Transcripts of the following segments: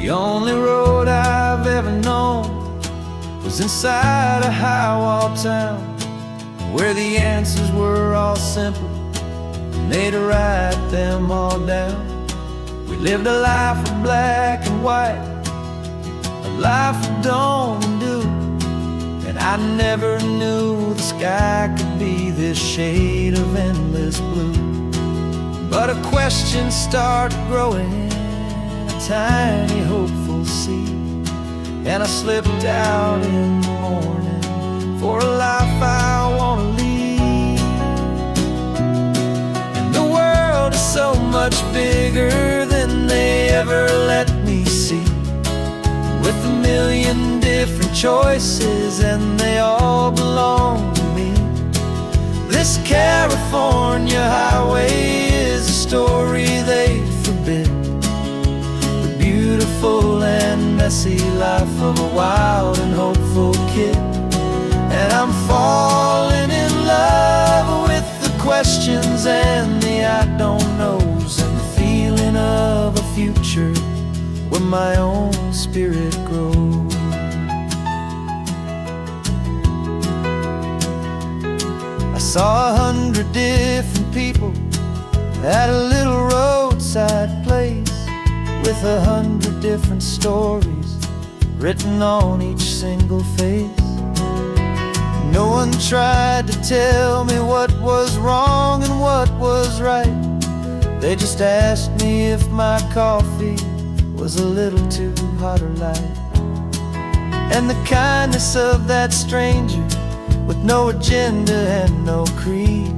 The only road I've ever known was inside a high-wall town, where the answers were all simple and they'd write them all down. We lived a life of black and white, a life of dawn and dew, and I never knew the sky could be this shade of endless blue. But a question started growing, a tiny hopeful seed, and I slipped out in the morning for a life I want to lead. And the world is so much bigger than they ever let me see, with a million different choices and they all belong to me. This California highway is a story they forbid, the beautiful and messy life of a wild and hopeful kid. And I'm falling in love with the questions and the I don't knows, and the feeling of a future where my own spirit grows. I saw 100 different people at a little roadside place, with 100 different stories written on each single face. No one tried to tell me what was wrong and what was right. They just asked me if my coffee was a little too hot or light. And the kindness of that stranger, with no agenda and no creed,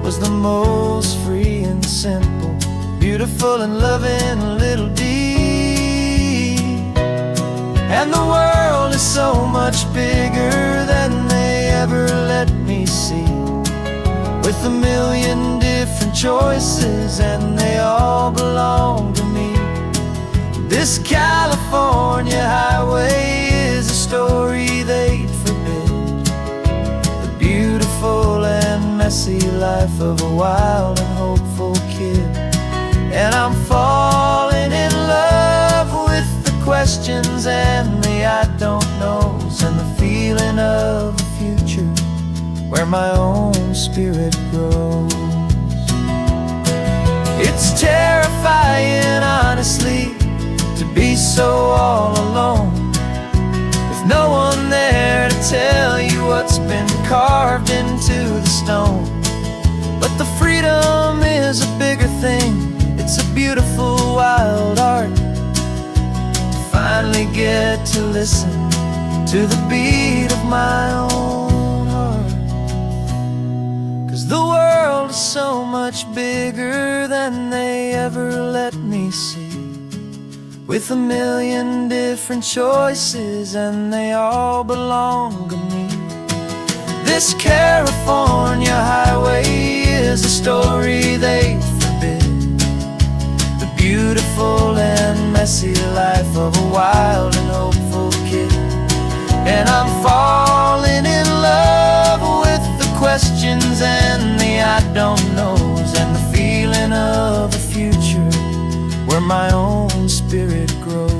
was the most free and simple, beautiful and loving little deed. And the world is so much bigger than they ever let me see, with a million different choices and they all belong to me. This California highway is a story they'd forbid, the beautiful and messy life of a wild and hopeful kid. And I'm falling in love with the questions and the I don't knows, and the feeling of a future where my own spirit grows. It's terrifying, honestly, to be so all alone, with no one there to tell you what's been carved into the stone. But the freedom is a bigger thing, it's a beautiful wild art, to finally get to listen to the beat of my own heart. 'Cause the world is so much bigger than they ever let me see, with a million different choices and they all belong to me. This California highway is a story they forbid, the beautiful and messy life of a wild and hopeful kid. And I'm falling in love with the questions and the I don't knows, and the feeling of a future where my own spirit grows.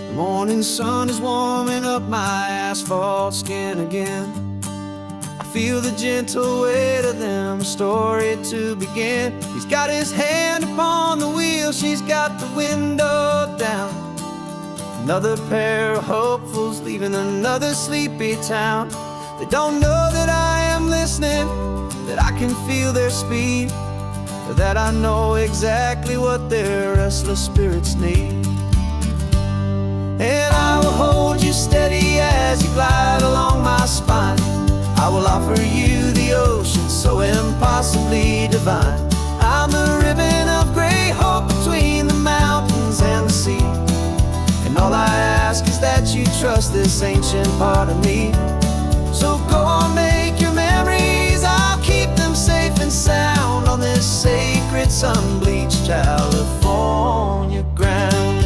The morning sun is warming up my asphalt skin again. I feel the gentle weight of them, story to begin. He's got his hand upon the wheel, she's got the window down. Another pair of hopefuls leaving another sleepy town. They don't know that I am listening, that I can feel their speed, or that I know exactly what their restless spirits need. And I will hold you steady as you glide along my spine. I will offer you the ocean so impossibly divine. I'm the ribbon of gray hope between the mountains and the sea, and all I ask is that you trust this ancient part of me. So sun-bleached California ground.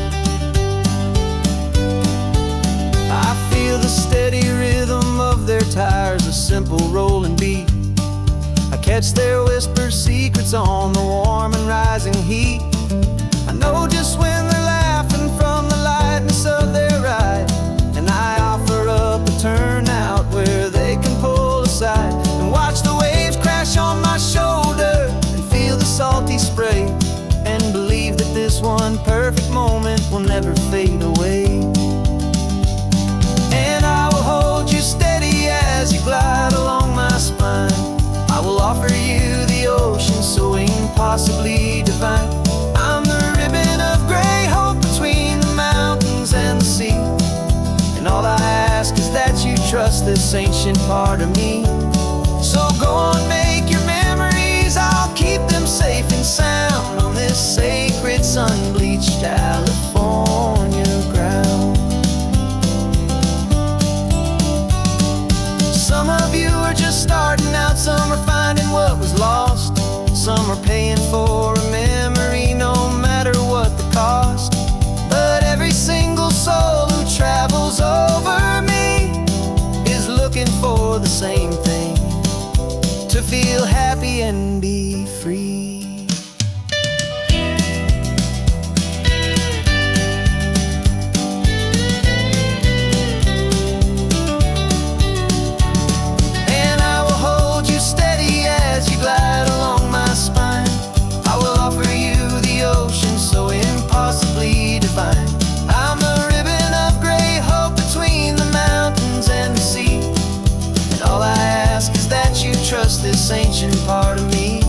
I feel the steady rhythm of their tires, a simple rolling beat. I catch their whispered secrets on the warm and rising heat. I know just when they're laughing from the lightness of their ride, and I offer up a turnout where they can pull aside and watch the waves crash on my shoulder and feel the salty spray, and believe that this one perfect moment will never fade away. And I will hold you steady as you glide along my spine. I will offer you the ocean so impossibly divine. I'm the ribbon of gray hope between the mountains and the sea, and all I ask is that you trust this ancient part of me. So go on, make your memories, I'll keep them safe and sound on this sacred sun-bleached California ground. Some of you are just starting out, some are finding what was lost, some are paying for a memory no matter what the cost. But every single soul who travels over me is looking for the same thing, to feel happy and be free. Trust this ancient part of me.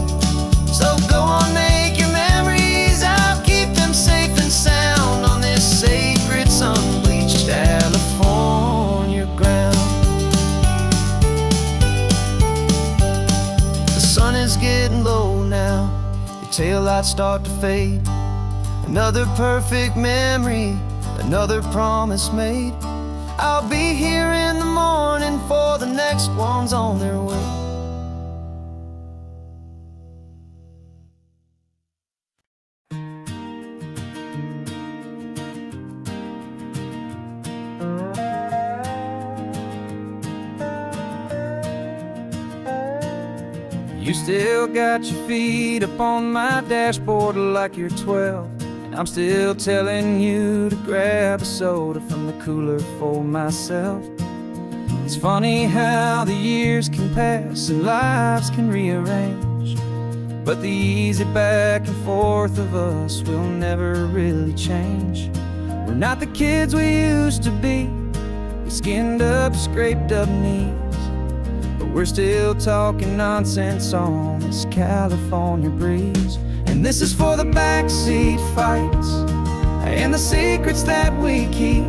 So go on, make your memories, I'll keep them safe and sound on this sacred sun-bleached California ground. The sun is getting low now, your taillights start to fade. Another perfect memory, another promise made. I'll be here in the morning for the next ones on their way. You still got your feet up on my dashboard like you're 12, and I'm still telling you to grab a soda from the cooler for myself. It's funny how the years can pass and lives can rearrange, but the easy back and forth of us will never really change. We're not the kids we used to be, with skinned up, scraped up knees, but we're still talking nonsense on this California breeze. And this is for the backseat fights and the secrets that we keep,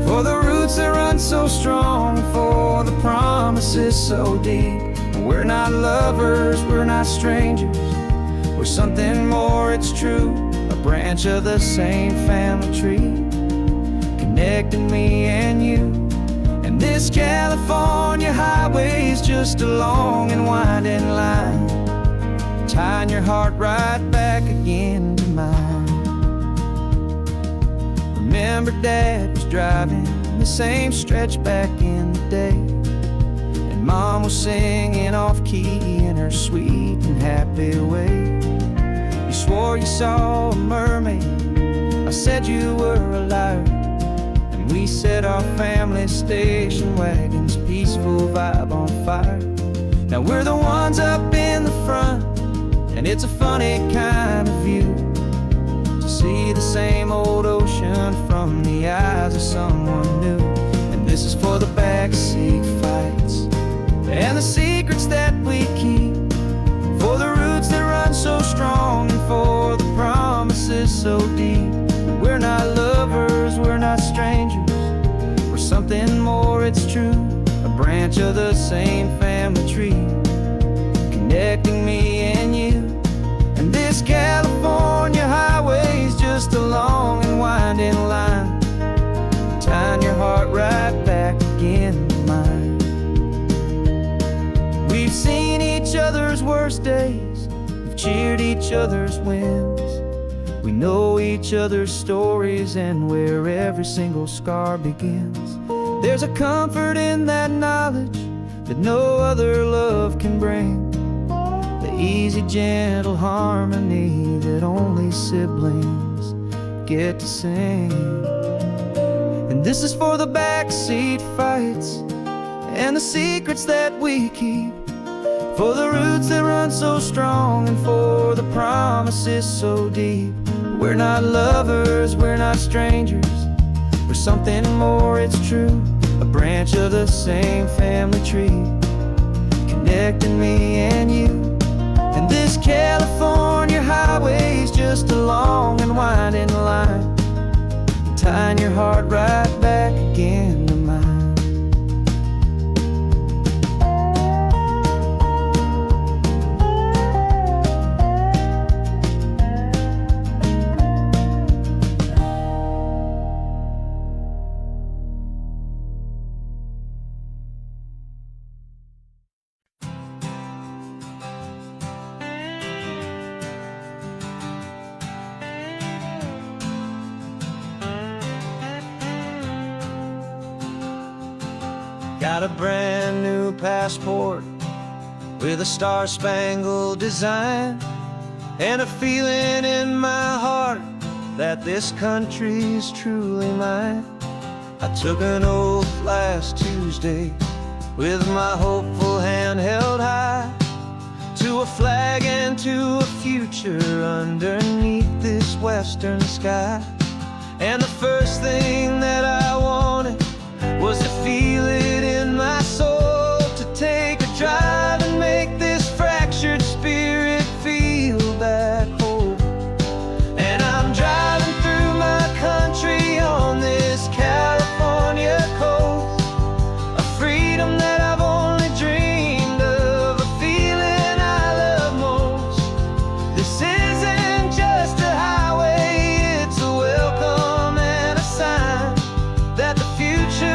for the roots that run so strong, for the promises so deep. We're not lovers, we're not strangers, we're something more, it's true. A branch of the same family tree, connecting me and you. And this California highway is just a long and winding line, tying your heart right back again to mine. Remember Dad was driving the same stretch back in the day, and Mom was singing off-key in her sweet and happy way. You swore you saw a mermaid, I said you were a liar, and we set our family station wagon's peaceful vibe on fire. Now we're the ones up in the front, and it's a funny kind of view to see the same old ocean from the eyes of someone new. And this is for the backseat fights and the secrets that we keep, for the roots that run so strong and for the promises so deep. We're not lovers, we're not strangers, we're something more, it's true. A branch of the same family tree, connecting me and you. And this California highway is just a long and winding line, tying your heart right back again to mine. We've seen each other's worst days, we've cheered each other's wins. We know each other's stories and where every single scar begins. There's a comfort in that knowledge that no other love can bring. The easy, gentle harmony that only siblings get to sing. And this is for the backseat fights and the secrets that we keep, for the roots that run so strong and for the promises so deep. We're not lovers, we're not strangers, we're something more, it's true. A branch of the same family tree, connecting me and you. And this California highway's just a long and winding line, tying your heart right back again to mine. Got a brand new passport with a star-spangled design, and a feeling in my heart that this country's truly mine. I took an oath last Tuesday with my hopeful hand held high, to a flag and to a future underneath this western sky. And the first thing that I wanted was to feel it in my soul, to take a drive and make this fractured spirit feel back home. And I'm driving through my country on this California coast, a freedom that I've only dreamed of, a feeling I love most. This isn't just a highway, it's a welcome and a sign that the future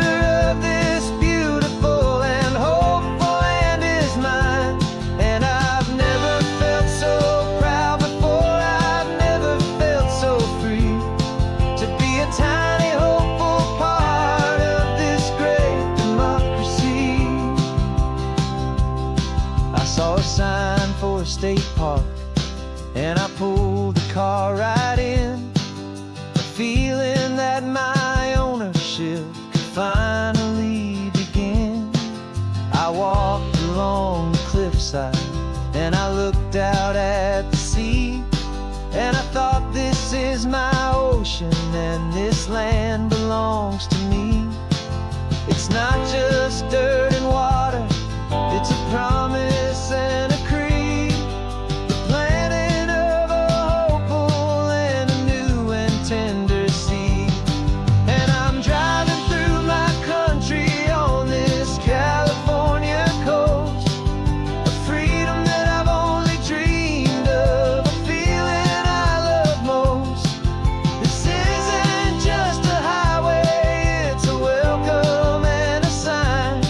of this beautiful and hopeful land is mine. And I've never felt so proud before, I've never felt so free, to be a tiny hopeful part of this great democracy. I saw a sign for a state park, and I pulled the car right in, a feeling that my ownership finally begin. I walked along the cliffside and I looked out at the sea, and I thought, this is my ocean and this land belongs to me. It's not just dirt and water, it's a promise and a creed, the planting of a hopeful and a new and tender seed. And I'm driving through my country on this California coast, a freedom that I've only dreamed of, a feeling I love most. This isn't just a highway, it's a welcome and a sign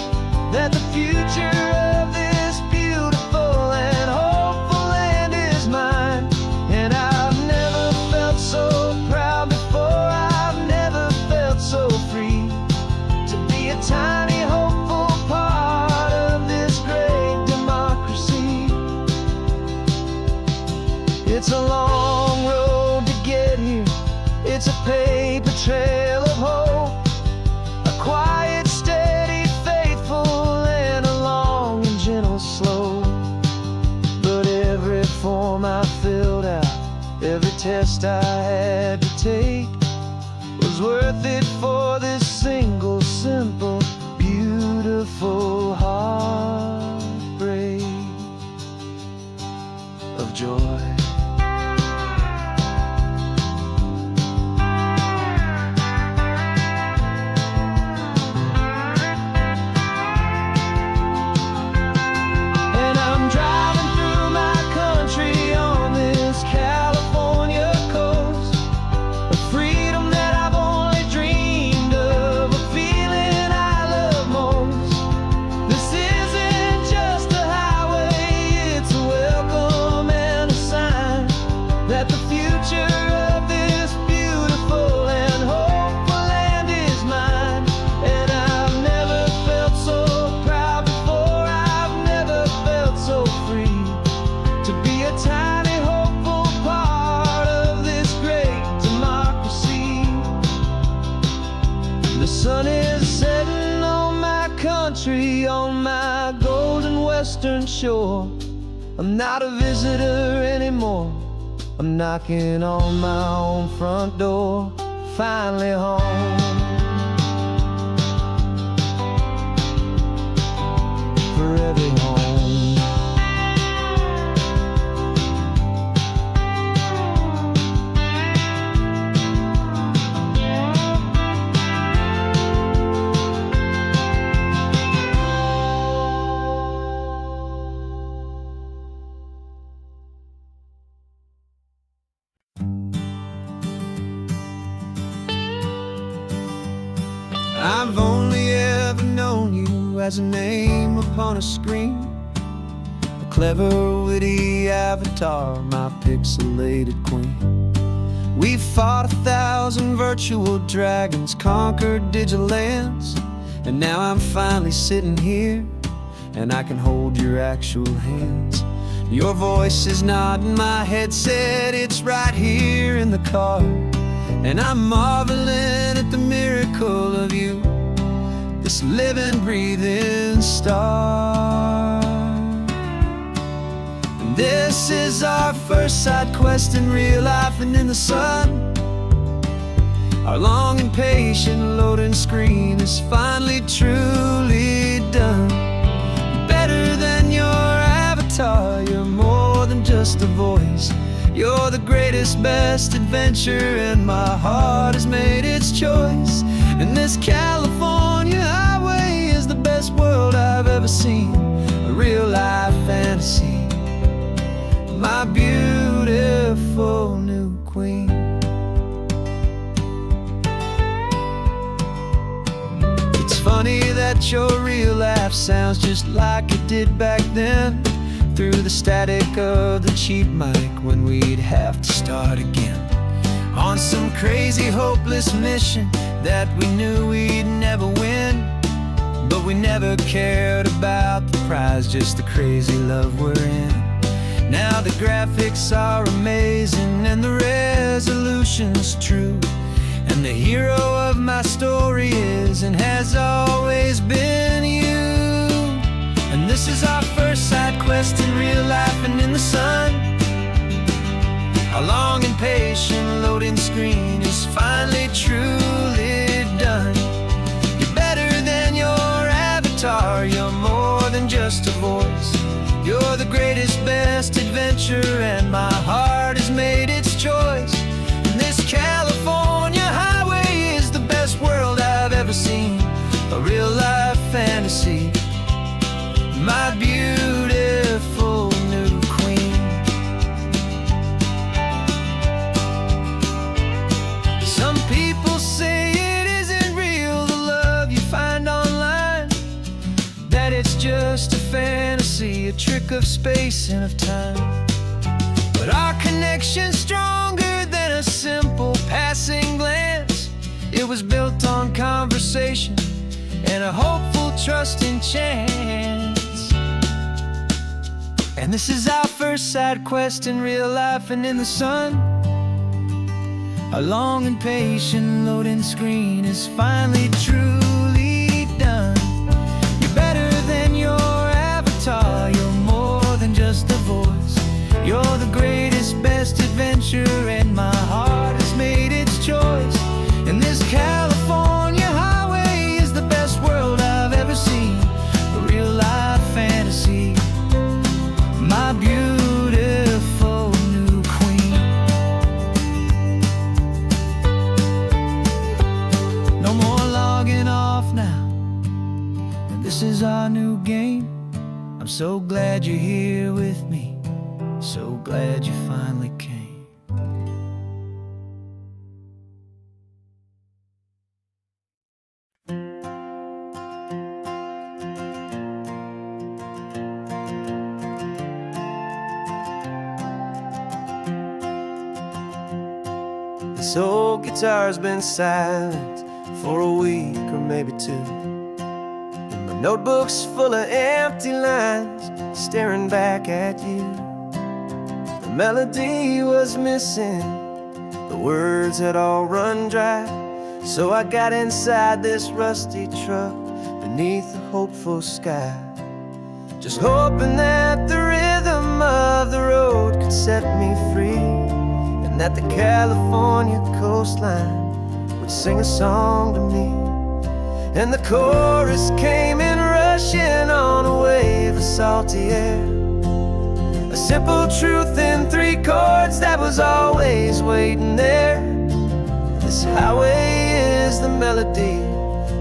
that the future of this beautiful and hopeful land is mine. And I've never felt so proud before, I've never felt so free, to be a tiny hopeful part of this great democracy. It's a long road to get here, it's a paper trail of hope, a quiet, steady, faithful, and a long and gentle slope. But every form I filled out, every test I had to take, was worth it for this single, simple, beautiful heartbreak of joy. And I'm driving through my country on this California coast, a freedom that I've only dreamed of, a feeling I love most. This isn't just a highway, it's a welcome and a sign shore. I'm not a visitor anymore. I'm knocking on my own front door. Finally home. Forever home. I've only ever known you as a name upon a screen, a clever, witty avatar, my pixelated queen. We fought 1,000 virtual dragons, conquered digital lands, and now I'm finally sitting here, and I can hold your actual hands. Your voice is not in my headset, it's right here in the car. And I'm marveling at the miracle of you, this living, breathing star. And this is our first side quest in real life and in the sun. Our long and patient loading screen is finally truly done. You're better than your avatar, you're more than just a voice. You're the greatest, best adventure, and my heart has made its choice. And this California highway is the best world I've ever seen, a real-life fantasy, my beautiful new queen. It's funny that your real life sounds just like it did back then, through the static of the cheap mic when we'd have to start again, on some crazy hopeless mission that we knew we'd never win. But we never cared about the prize, just the crazy love we're in. Now the graphics are amazing and the resolution's true, and the hero of my story is and has always been you. And this is our first side quest in real life and in the sun. Our long and patient loading screen is finally truly done. You're better than your avatar, you're more than just a voice. You're the greatest, best adventure, and my heart has made its choice. And this California highway is the best world I've ever seen, a real-life fantasy, my beautiful new queen. Some people say it isn't real, the love you find online, that it's just a fantasy, a trick of space and of time. But our connection's stronger than a simple passing glance. It was built on conversation and a hopeful, trusting chance. And this is our first side quest in real life and in the sun. Our long and patient loading screen is finally truly done. You're better than your avatar, you're more than just a voice. You're the greatest, best adventure, and my heart has made its choice. And this California highway is the best world I've ever seen, a real-life fantasy, my beautiful new queen. No more logging off now, and this is our new game. I'm so glad you're here with me, so glad you finally came. This old guitar's been silent for a week or maybe two, and my notebook's full of empty lines staring back at you. The melody was missing, the words had all run dry, so I got inside this rusty truck beneath a hopeful sky, just hoping that the rhythm of the road could set me free, and that the California coastline would sing a song to me. And the chorus came in rushing on a wave of salty air, a simple truth in 3 chords that was always waiting there. This highway is the melody,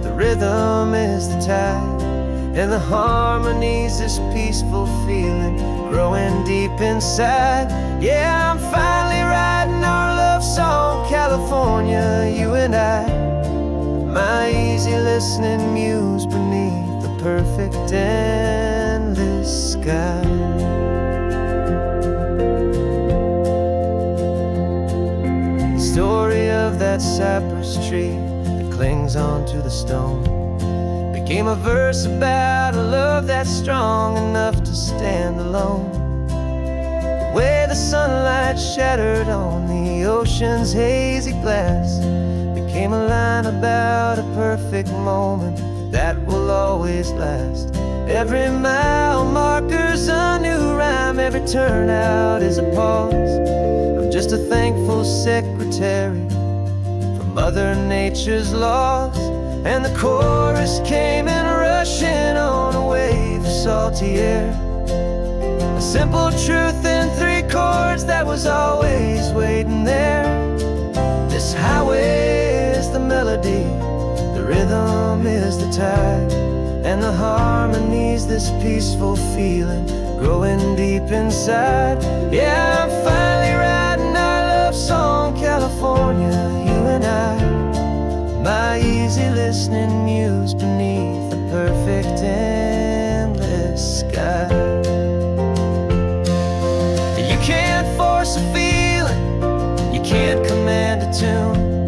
the rhythm is the tide, and the harmony's this peaceful feeling growing deep inside. Yeah, I'm finally writing our love song, California, you and I, my easy listening muse beneath the perfect endless sky. The story of that cypress tree that clings onto the stone became a verse about a love that's strong enough to stand alone. The way the sunlight shattered on the ocean's hazy glass became a line about a perfect moment that will always last. Every mile marker's a new rhyme, every turnout is a pause. I'm just a thankful secretary for Mother Nature's laws. And the chorus came in rushing on a wave of salty air, a simple truth in 3 chords that was always waiting there. This highway is the melody, the rhythm is the tide, and the harmony's this peaceful feeling growing deep inside. Yeah, I'm finally writing our love song, California, you and I, my easy listening muse beneath the perfect endless sky. You can't force a feeling, you can't command a tune.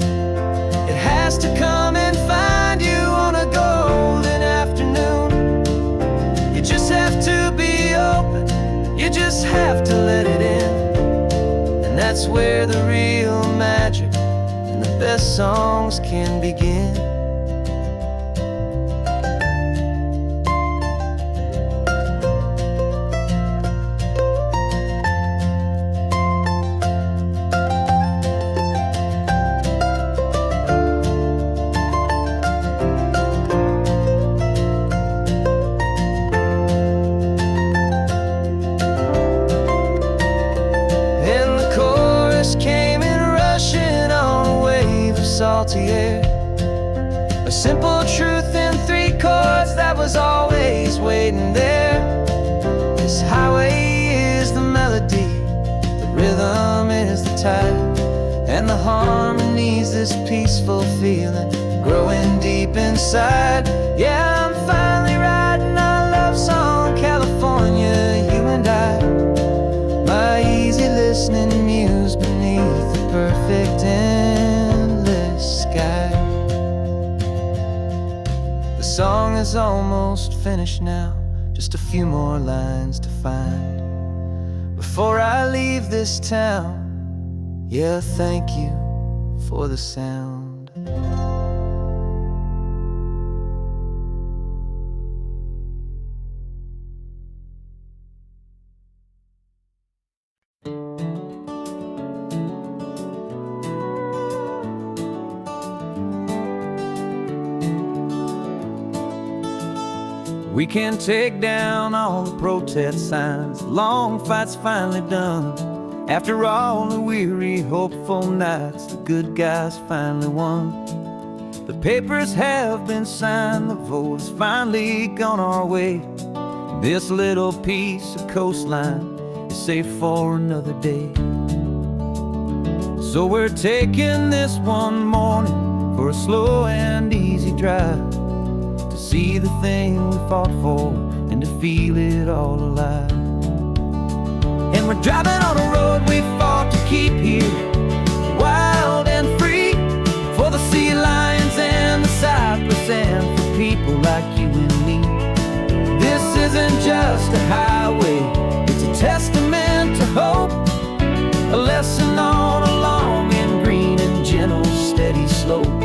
It has to come and find you on a golden afternoon. You just have to be open, you just have to let it in, and that's where the real magic and the best songs can begin. Salty air, a simple truth in 3 chords that was always waiting there. This highway is the melody, the rhythm is the tide, and the harmony's this peaceful feeling growing deep inside. Yeah, I'm finally writing our love song, California, you and I, my easy listening muse beneath the perfect sky. The song is almost finished now, just a few more lines to find before I leave this town. Yeah, thank you for the sound. We can take down all the protest signs, long fight's finally done. After all the weary, hopeful nights, the good guys finally won. The papers have been signed, the vote has finally gone our way. This little piece of coastline is safe for another day. So we're taking this one morning for a slow and easy drive, to see the thing we fought for and to feel it all alive. And we're driving on a road we fought to keep here, wild and free, for the sea lions and the cypress and for people like you and me. This isn't just a highway, it's a testament to hope, a lesson on a long and green and gentle steady slope.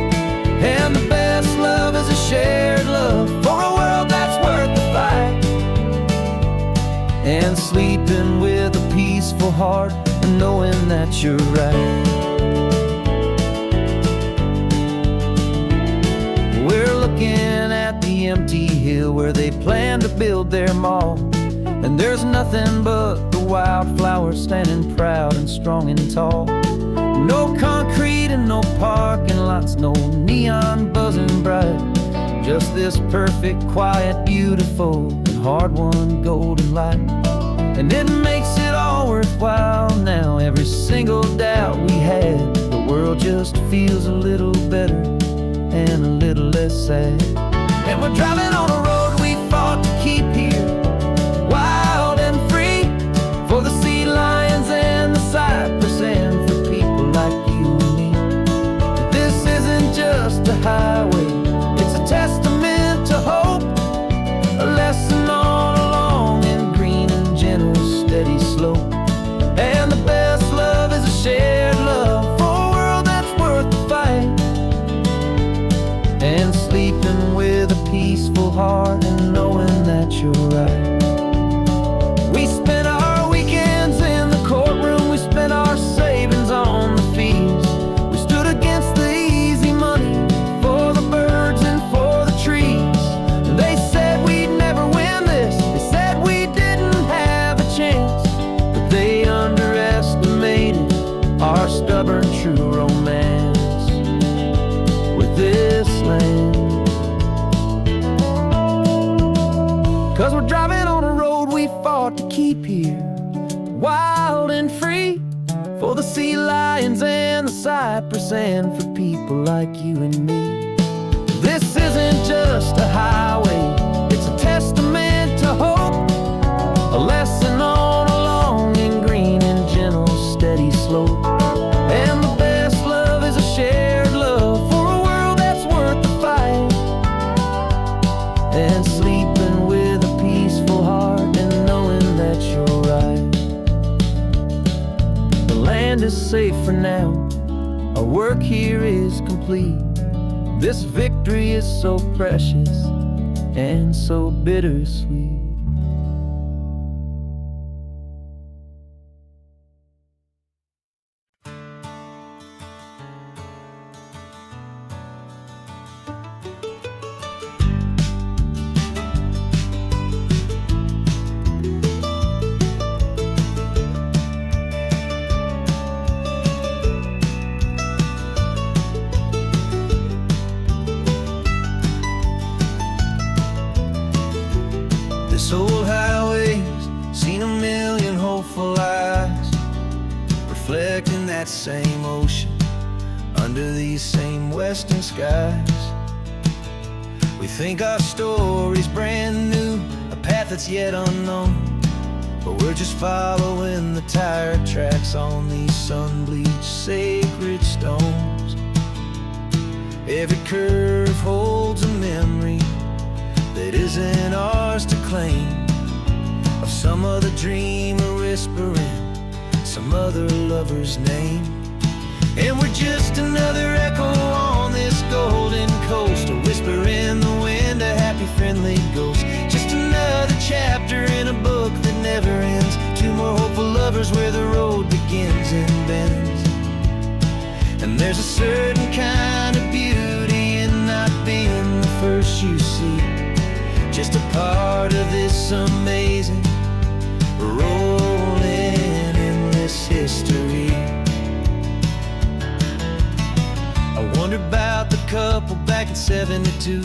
And the best love is a shared love for a world that's worth the fight. sleeping with a peaceful heart and knowing that you're right. We're looking at the empty hill where they plan to build their mall, and there's nothing but the wildflowers standing proud and strong and tall. No concrete and no parking lots, no neon buzzing bright, just this perfect, quiet, beautiful, and hard-won golden light. And it makes it all worthwhile now. Every single doubt we had, the world just feels a little better and a little less sad. And we're driving on a road we fought to keep here, wild and free, for the sea lions and the cypress, and for people like you and me. This isn't just a highway, it's a testament to hope, a lesson on a long and green and gentle steady slope. And the best love is a shared love for a world that's worth the fight, and sleeping with a peaceful heart and knowing that you're right. We spent our weekends in the courtroom, we spent our savings on the fees. We stood against the easy money for the birds and for the trees. They said we'd never win this, they said we didn't have a chance, but they underestimated our stubborn true romance with this land. 'Cause we're driving on a road we fought to keep here, wild and free, for the sea lions and the cypress, and for people like you and me. This isn't just a highway, it's a testament to hope, a lesson on a long and green and gentle steady slope. And the best love is a shared love for a world that's worth the fight, and sleeping with a peaceful heart and knowing that you're right. The land is safe for now, our work here is complete. This victory is so precious and so bittersweet. This old highway's seen a million hopeful eyes, reflecting that same ocean under these same western skies. We think our story's brand new, a path that's yet unknown, but we're just following the tire tracks on these sun-bleached sacred stones. Every curve holds a memory that isn't ours to claim, of some other dreamer whispering some other lover's name. And we're just another echo on this golden coast, a whisper in the wind, a happy friendly ghost. Just another chapter in a book that never ends, two more hopeful lovers where the road begins and bends. And there's a certain kind of beauty in not being the first you see, just a part of this amazing, rolling, endless history. I wonder about the couple back in '72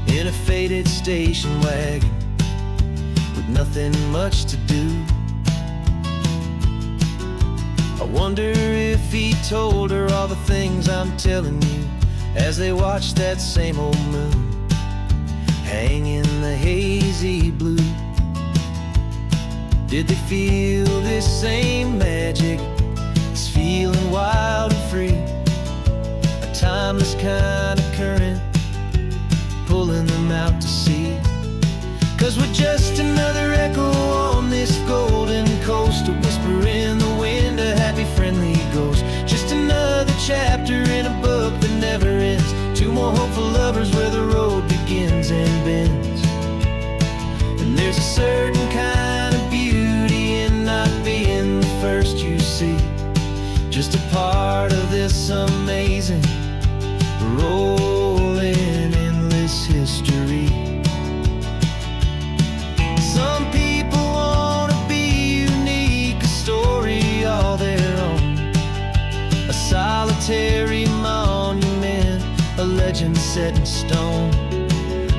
in a faded station wagon with nothing much to do. I wonder if he told her all the things I'm telling you as they watched that same old moon hang in the hazy blue. Did they feel this same magic, this feeling wild and free, a timeless kind of current pulling them out to sea? 'Cause we're just another echo on this golden coast, a whisper in the wind, a happy friendly ghost. Just another chapter in a book that never ends, two more hopeful lovers where the road begins and bends. And there's a certain kind of beauty legend set in stone.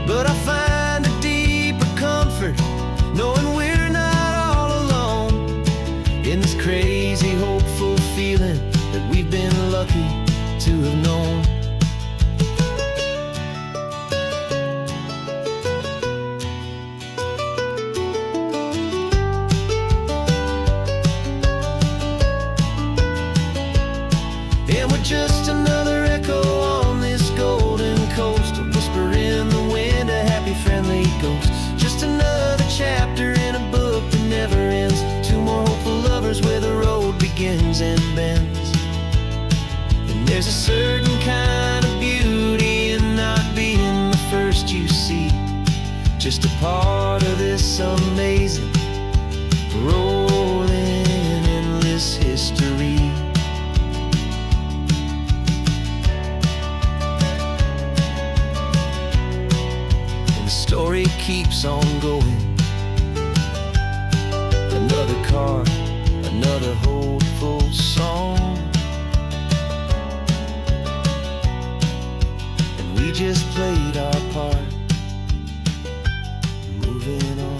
But I find a deeper comfort knowing we're not all alone in this crazy, hopeful feeling that we've been lucky to have known. And we're just another echo on this golden coast, a whisper in the wind, a happy, friendly ghost. Just another chapter in a book that never ends. Two more hopeful lovers where the road begins and bends. And there's a certain kind of beauty in not being the first you see, just a part of this amazing, rolling, endless history. Story keeps on going. Another card, another hopeful song, and we just played our part, moving on.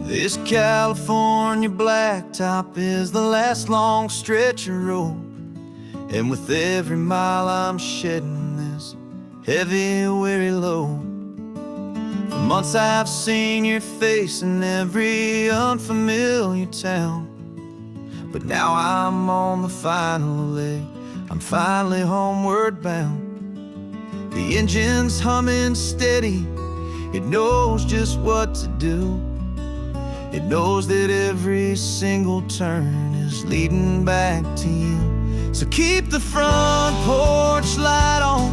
This California blacktop is the last long stretch of road, and with every mile I'm shedding this heavy, weary load. For months I've seen your face in every unfamiliar town, but now I'm on the final leg, I'm finally homeward bound. The engine's humming steady, it knows just what to do. It knows that every single turn is leading back to you. So keep the front porch light on,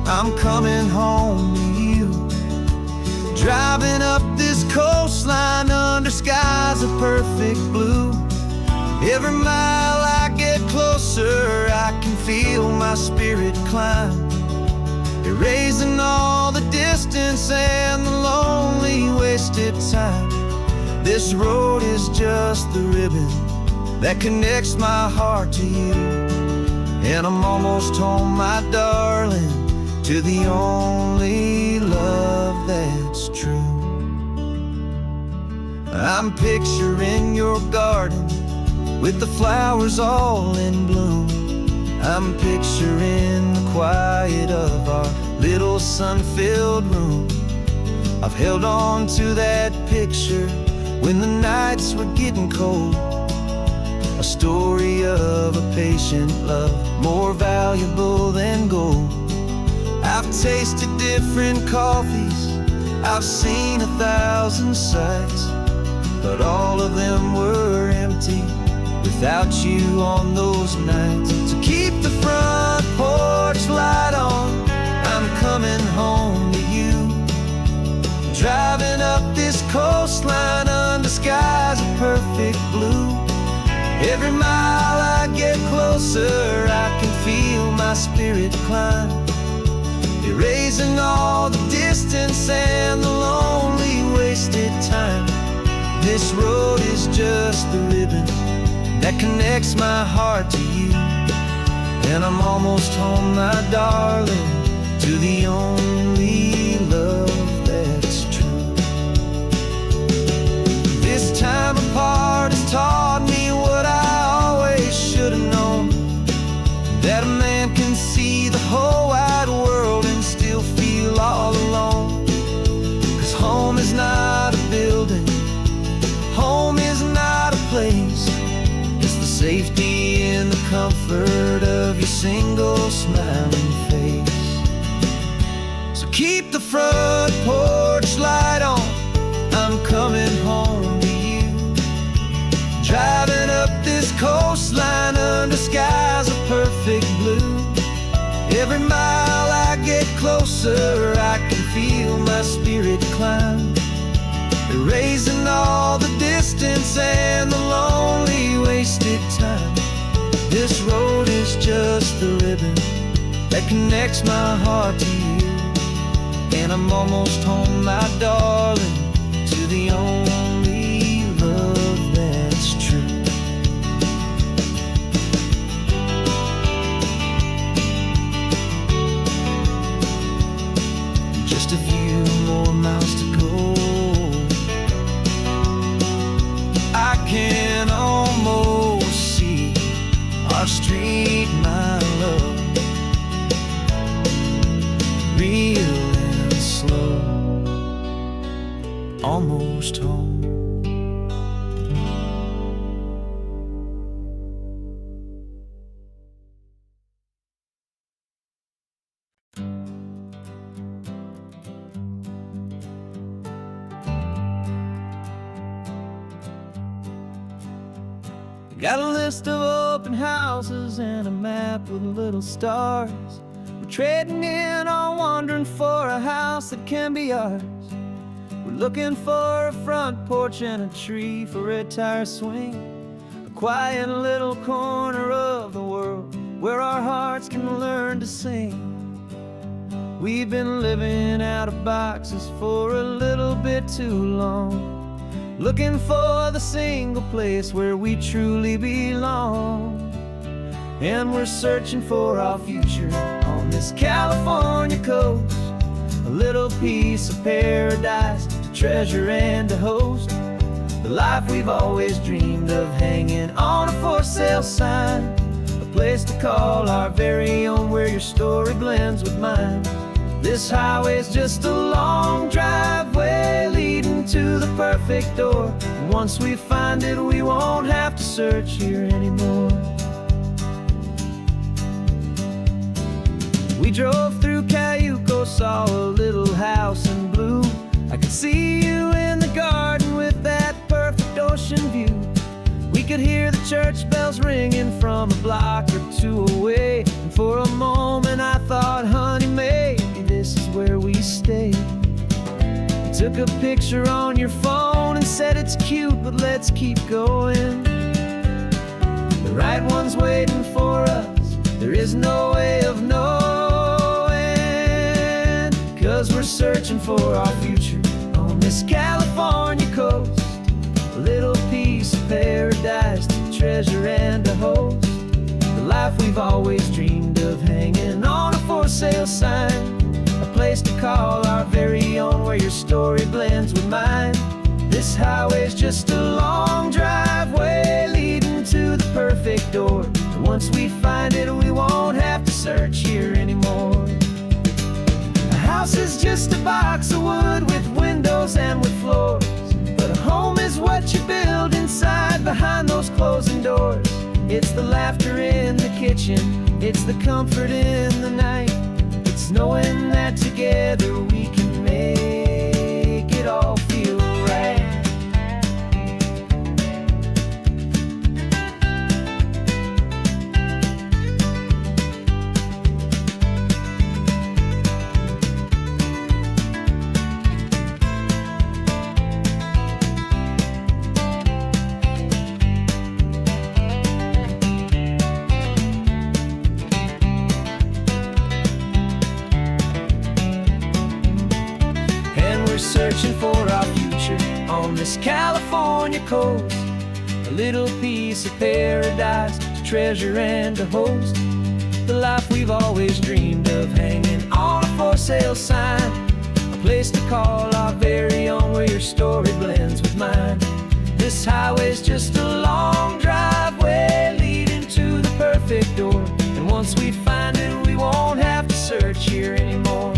I'm coming home to you. Driving up this coastline under skies of perfect blue. Every mile I get closer, I can feel my spirit climb, erasing all the distance and the lonely wasted time. This road is just the ribbon that connects my heart to you, and I'm almost home, my darling, to the only love that's true. I'm picturing your garden with the flowers all in bloom. I'm picturing the quiet of our little sun-filled room. I've held on to that picture when the nights were getting cold, a story of a patient love, more valuable than gold. I've tasted different coffees, I've seen 1,000 sights, but all of them were empty without you on those nights. So keep the front porch light on, I'm coming home to you. Driving up this coastline under skies of perfect blue. Every mile I get closer, I can feel my spirit climb, erasing all the distance and the lonely wasted time. This road is just the ribbon that connects my heart to you, and I'm almost home, my darling, to the only love that's true. This time apart has taught me what I always should have known, that a man can see the whole wide world and still feel all alone. 'Cause home is not a building, home is not a place, it's the safety and the comfort of your single smiling face. So keep the front porch light on, I'm coming home to you. Driving up this coastline under skies of perfect blue. Every mile I get closer, I can feel my spirit climb, erasing all the distance and the lonely wasted time. This road is just the ribbon that connects my heart to you, and I'm almost home, my darling, to the only love that's true. Just a few more miles to go. I can almost see our street, my love, real and slow, almost home. Got a list of open houses and a map with little stars. We're trading in on wandering for a house that can be ours. We're looking for a front porch and a tree for a tire swing, a quiet little corner of the world where our hearts can learn to sing. We've been living out of boxes for a little bit too long, looking for the single place where we truly belong. And we're searching for our future on this California coast, a little piece of paradise to treasure and to host, the life we've always dreamed of, hanging on a for sale sign, a place to call our very own where your story blends with mine. This highway's just a long driveway leading to the perfect door, and once we find it, we won't have to search here anymore. We drove through Cayuco, saw a little house in blue. I could see you in the garden with that perfect ocean view. We could hear the church bells ringing from a block or two away, and for a moment I thought, honey, maybe this is where we stay. You took a picture on your phone and said it's cute, but let's keep going. The right one's waiting for us, there is no way of knowing, 'cause we're searching for our future on this California coast, a little piece of paradise to treasure and to host, the life we've always dreamed of, hanging on a for sale sign, a place to call our very own where your story blends with mine. This highway's just a long driveway leading to the perfect door, and once we find it, we won't have to search here anymore. A house is just a box of wood with windows and with floors, but a home is what you build inside behind those closing doors. It's the laughter in the kitchen, it's the comfort in the night, it's knowing that together we can make it all feel right. Searching for our future on this California coast, a little piece of paradise to treasure and to host, the life we've always dreamed of, hanging on a for sale sign, a place to call our very own where your story blends with mine. This highway's just a long driveway leading to the perfect door, and once we find it, we won't have to search here anymore.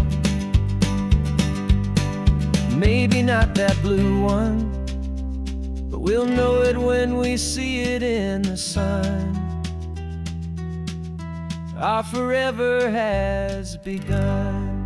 Maybe not that blue one, but we'll know it when we see it in the sun. Our forever has begun.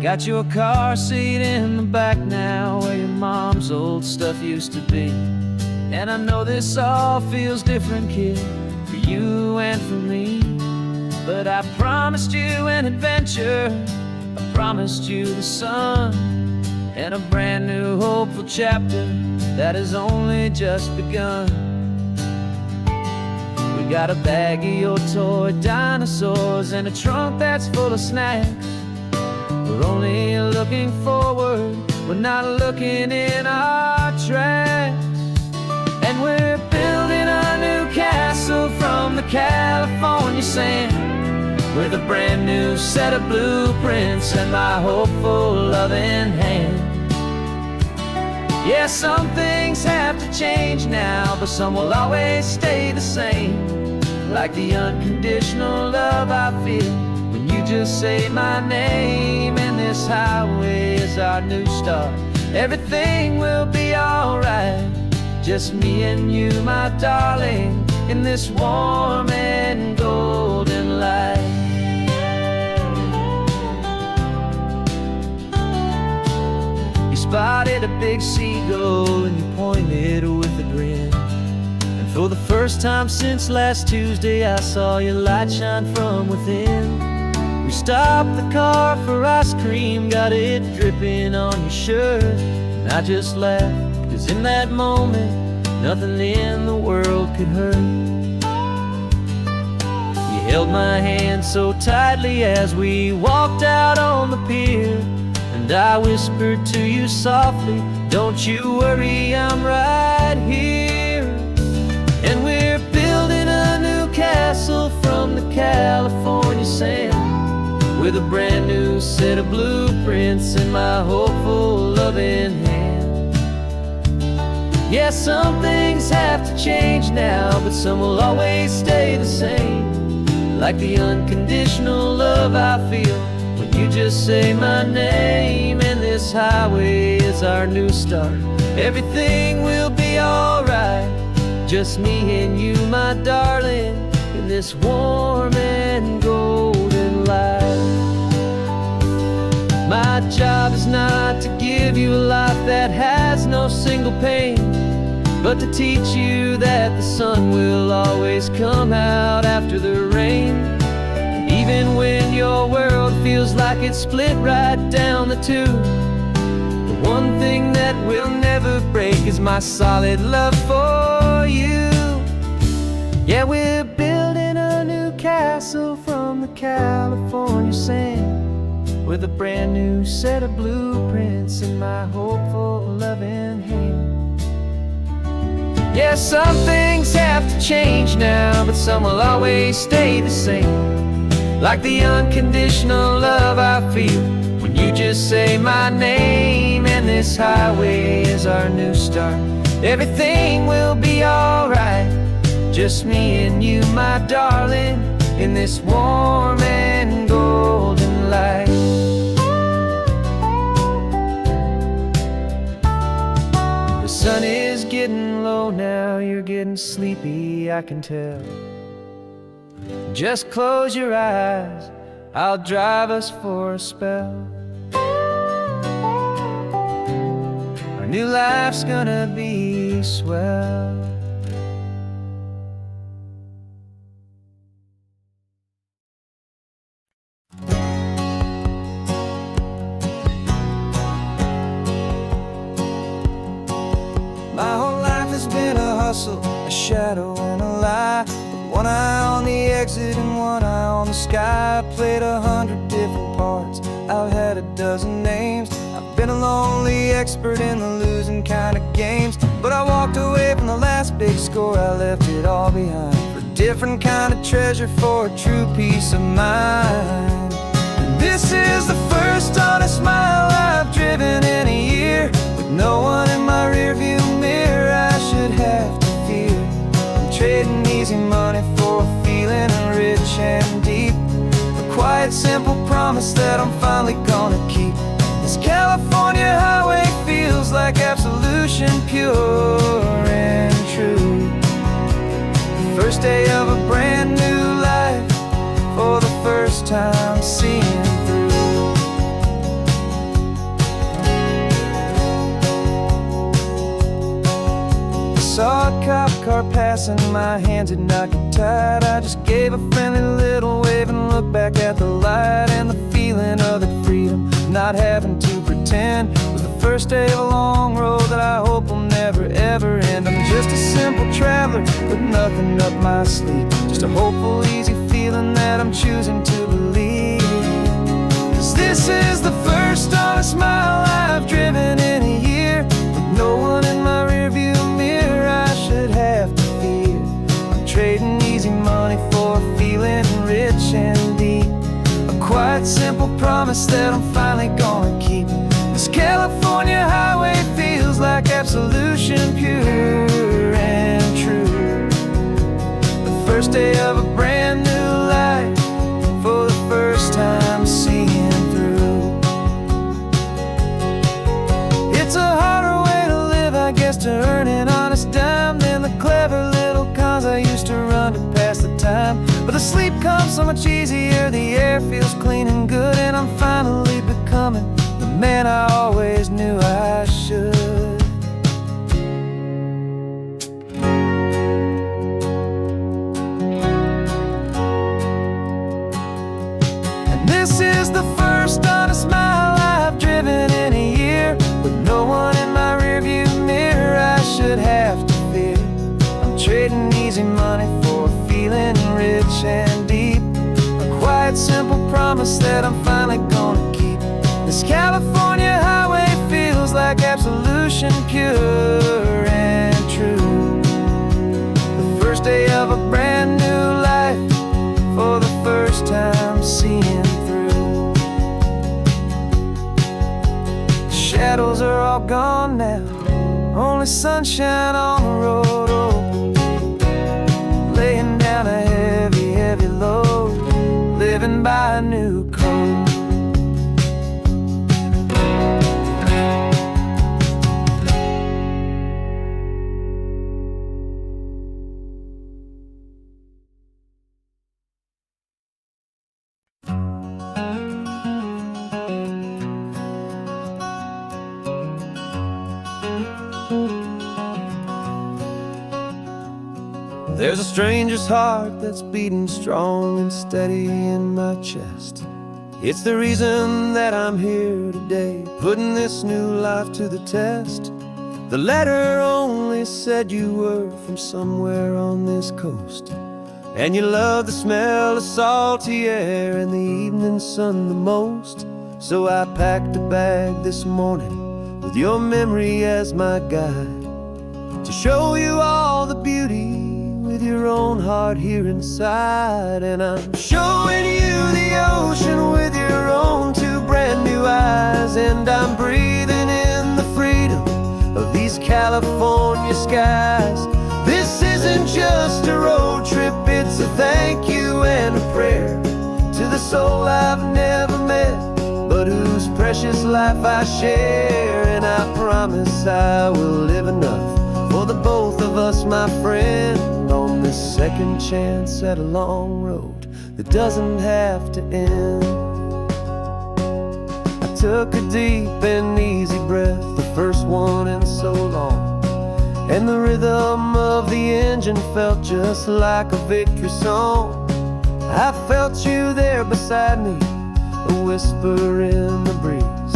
Got your car seat in the back now, where your mom's old stuff used to be. And I know this all feels different, kid, for you and for me. But I promised you an adventure, I promised you the sun, and a brand new hopeful chapter that has only just begun. We got a bag of your toy dinosaurs and a trunk that's full of snacks. We're only looking forward, we're not looking in our tracks. And we're building a new castle from the California sand, with a brand new set of blueprints and my hopeful loving hand. Yeah, some things have to change now, but some will always stay the same. Like the unconditional love I feel when you just say my name. And this highway is our new start, everything will be alright. Just me and you, my darling, in this warm and golden light. You spotted a big seagull and you pointed with a grin. And for the first time since last Tuesday, I saw your light shine from within. We stopped the car for ice cream, got it dripping on your shirt. And I just laughed, 'cause in that moment, nothing in the world could hurt. You held my hand so tightly as we walked out on the pier, and I whispered to you softly, don't you worry, I'm right here. And we're building a new castle from the California sand, with a brand new set of blueprints in my hopeful loving hand. Yeah, some things have to change now, but some will always stay the same. Like the unconditional love I feel when you just say my name. And this highway is our new start, everything will be alright. Just me and you, my darling, in this warm and golden light. My job is not to give you a life that has no single pain, but to teach you that the sun will always come out after the rain. Even when your world feels like it's split right down the two, the one thing that will never break is my solid love for you. Yeah, we're building a new castle from the California sand, with a brand new set of blueprints in my hopeful loving hand. Yeah, some things have to change now, but some will always stay the same. Like the unconditional love I feel when you just say my name. And this highway is our new start, everything will be alright. Just me and you, my darling, in this warm and golden light. The sun is getting low now, you're getting sleepy, I can tell. Just close your eyes, I'll drive us for a spell. Our new life's gonna be swell. My whole life has been a hustle, a shadow and a lie. With one eye on the exit and one eye on the sky. I played 100 different parts, I've had a dozen names. I've been a lonely expert in the losing kind of games. But I walked away from the last big score, I left it all behind for a different kind of treasure, for a true peace of mind. And this is the first honest mile I've driven in a year, with no one in my rearview mirror I should have to fear. I'm trading easy money for a feeling rich and deep, a quiet simple promise that I'm finally gonna keep. This California highway feels like absolution, pure and true. The first day of a brand new life, for the first time seeing through. car passing, my hands had not get tied. I just gave a friendly little wave and looked back at the light. And the feeling of the freedom, not having to pretend, was the first day of a long road that I hope will never ever end. I'm just a simple traveler with nothing up my sleeve, just a hopeful, easy feeling that I'm choosing to believe. 'Cause this is the first honest mile I've driven in a year, with no one in my rearview mirror I should have to fear. I'm trading easy money for a feeling rich and deep, a quiet, simple promise that I'm finally gonna keep. This California highway feels like absolution, pure and true. The first day of a brand new life, for the first time seeing through. It's a harder way to live, I guess, to earn an honest dime than the clever little cons I used to run to pass the time. But the sleep comes so much easier, the air feels clean and good, and I'm finally becoming the man I always knew I should. And this is the first honest mile I've driven in a year, with no one in my rearview mirror I should have to fear. I'm trading easy money for a feeling rich and deep, a quiet, simple promise that I'm finally gonna keep. This California highway feels like absolution, pure and true. The first day of a brand new life, for the first time seeing through. Shadows are all gone now, only sunshine on the road. Oh, laying down a heavy, heavy load, living by a new code. There's a stranger's heart that's beating strong and steady in my chest. It's the reason that I'm here today, putting this new life to the test. The letter only said you were from somewhere on this coast, and you love the smell of salty air and the evening sun the most. So I packed a bag this morning with your memory as my guide, to show you all the beauty with your own heart here inside. And I'm showing you the ocean with your own two brand new eyes, and I'm breathing in the freedom of these California skies. This isn't just a road trip, it's a thank you and a prayer to the soul I've never met, but whose precious life I share. And I promise I will live enough for the both of us, my friend, on this second chance at a long road that doesn't have to end. I took a deep and easy breath, the first one in so long, and the rhythm of the engine felt just like a victory song. I felt you there beside me, a whisper in the breeze,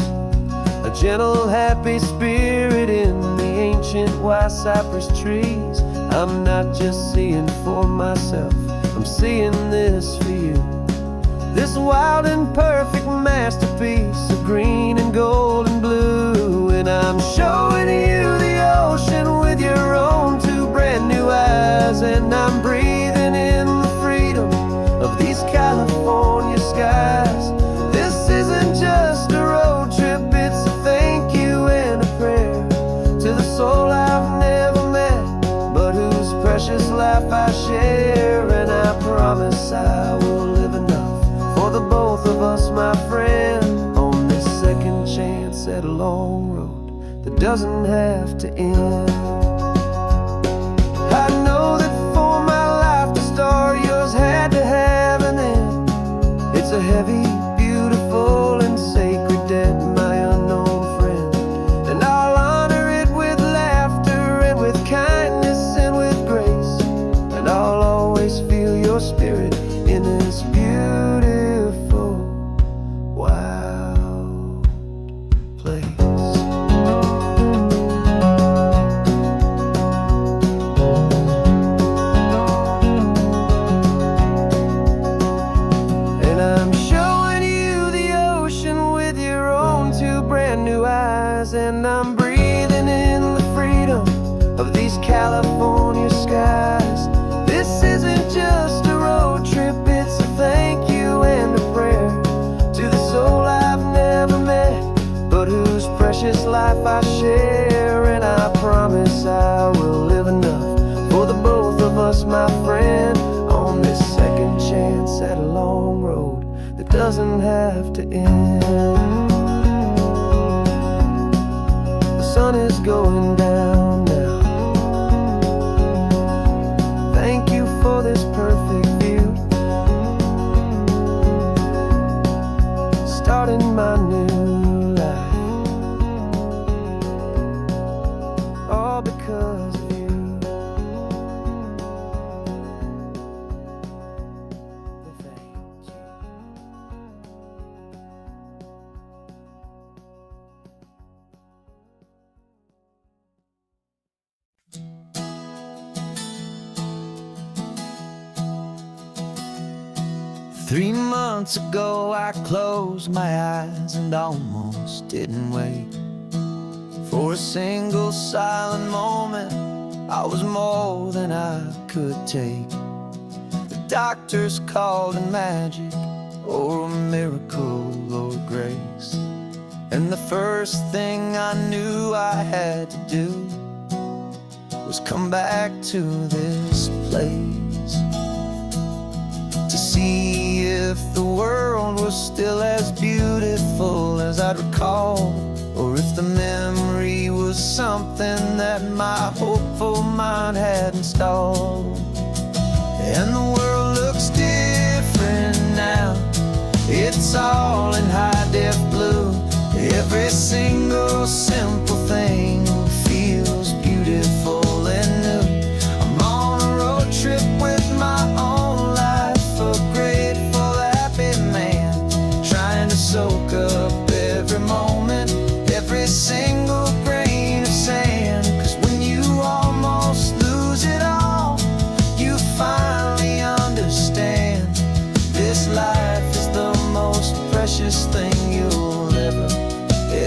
a gentle, happy spirit in the ancient white cypress trees. I'm not just seeing for myself, I'm seeing this for you. This wild and perfect masterpiece of green and gold and blue. And I'm showing you the ocean with your own two brand new eyes, and I'm breathing in the freedom of these California skies. This isn't just a road trip, it's a thank you and a prayer to the soul I've never met, but whose precious life I share. And I promise I will live enough for the both of us, my friend, on this second chance at a long road that doesn't have to end. I know that for my life to start, yours had to have an end. It's a heavy, beautiful, and sacred debt, my unknown friend, and I'll honor it with laughter and with kindness and with grace. always feel your spirit in this beautiful, wild place. And I'm showing you the ocean with your own two brand new eyes, and I'm breathing in the freedom of these California skies. This isn't just a road trip, it's a thank you and a prayer to the soul I've never met, but whose precious life I share. And I promise I will live enough for the both of us, my friend, on this second chance at a long road that doesn't have to end. The sun is going down now. Thank you for this perfect view, starting my new life, all because of you. Thank you. 3 months ago I closed my eyes and almost didn't wake. For a single silent moment I was more than I could take. The doctors called it magic, or a miracle, or grace. And the first thing I knew I had to do was come back to this place, to see if the world was still as beautiful as I'd recall, or if the memory was something that my hopeful mind had installed. And the world looks different now, it's all in high-def blue. Every single simple thing feels beautiful and new. I'm on a road trip with my own life, a grateful, happy man, trying to soak up every moment, every single grain of sand. 'Cause when you almost lose it all, you finally understand this life is the most precious thing you'll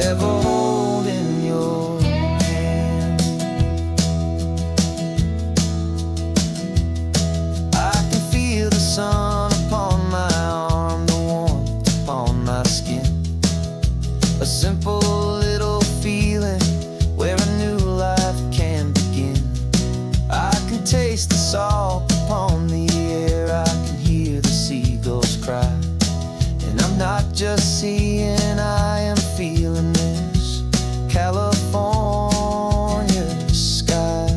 ever hold in your hand. I can feel the sun upon my arm, the warmth upon my skin, a simple little feeling where a new life can begin. I can taste the salt upon the air, I can hear the seagulls cry, and I'm not just seeing, I am feeling this California sky.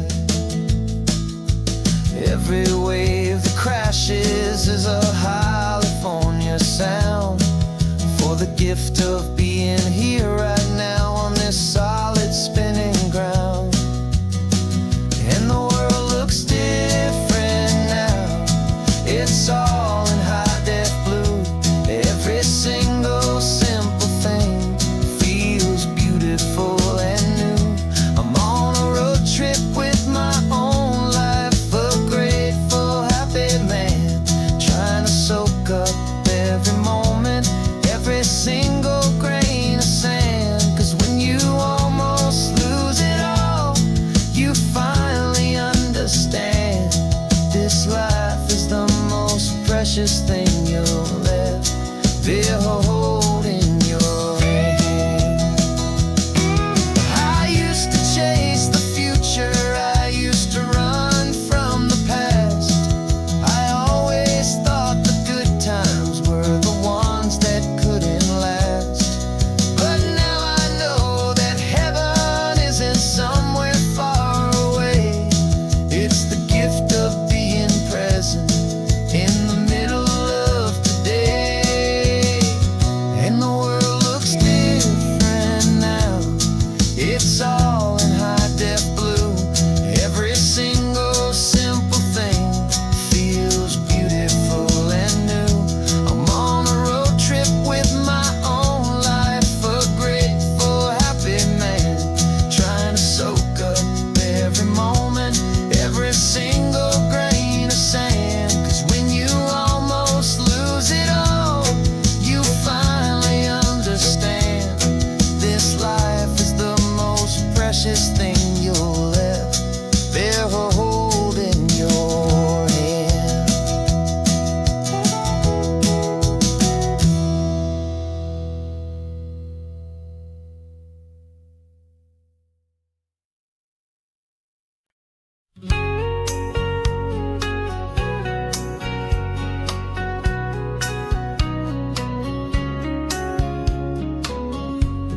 Every wave that crashes is a California sound, for the gift of being here right now on this solid spinning ground. And the world looks different now, it's all in high-def blue. Every single simple thing feels beautiful and new. I'm on a road trip with my own life, a grateful, happy man, trying to soak up every moment, every single grain of sand. 'Cause when you almost lose it all, you finally understand this life is the most precious thing you'll ever hold in your hand. I used to chase the future, I used to run from the past. I always thought the good times were the ones that couldn't last. But now I know that heaven isn't somewhere far away. It's the gift of being present in the middle of today.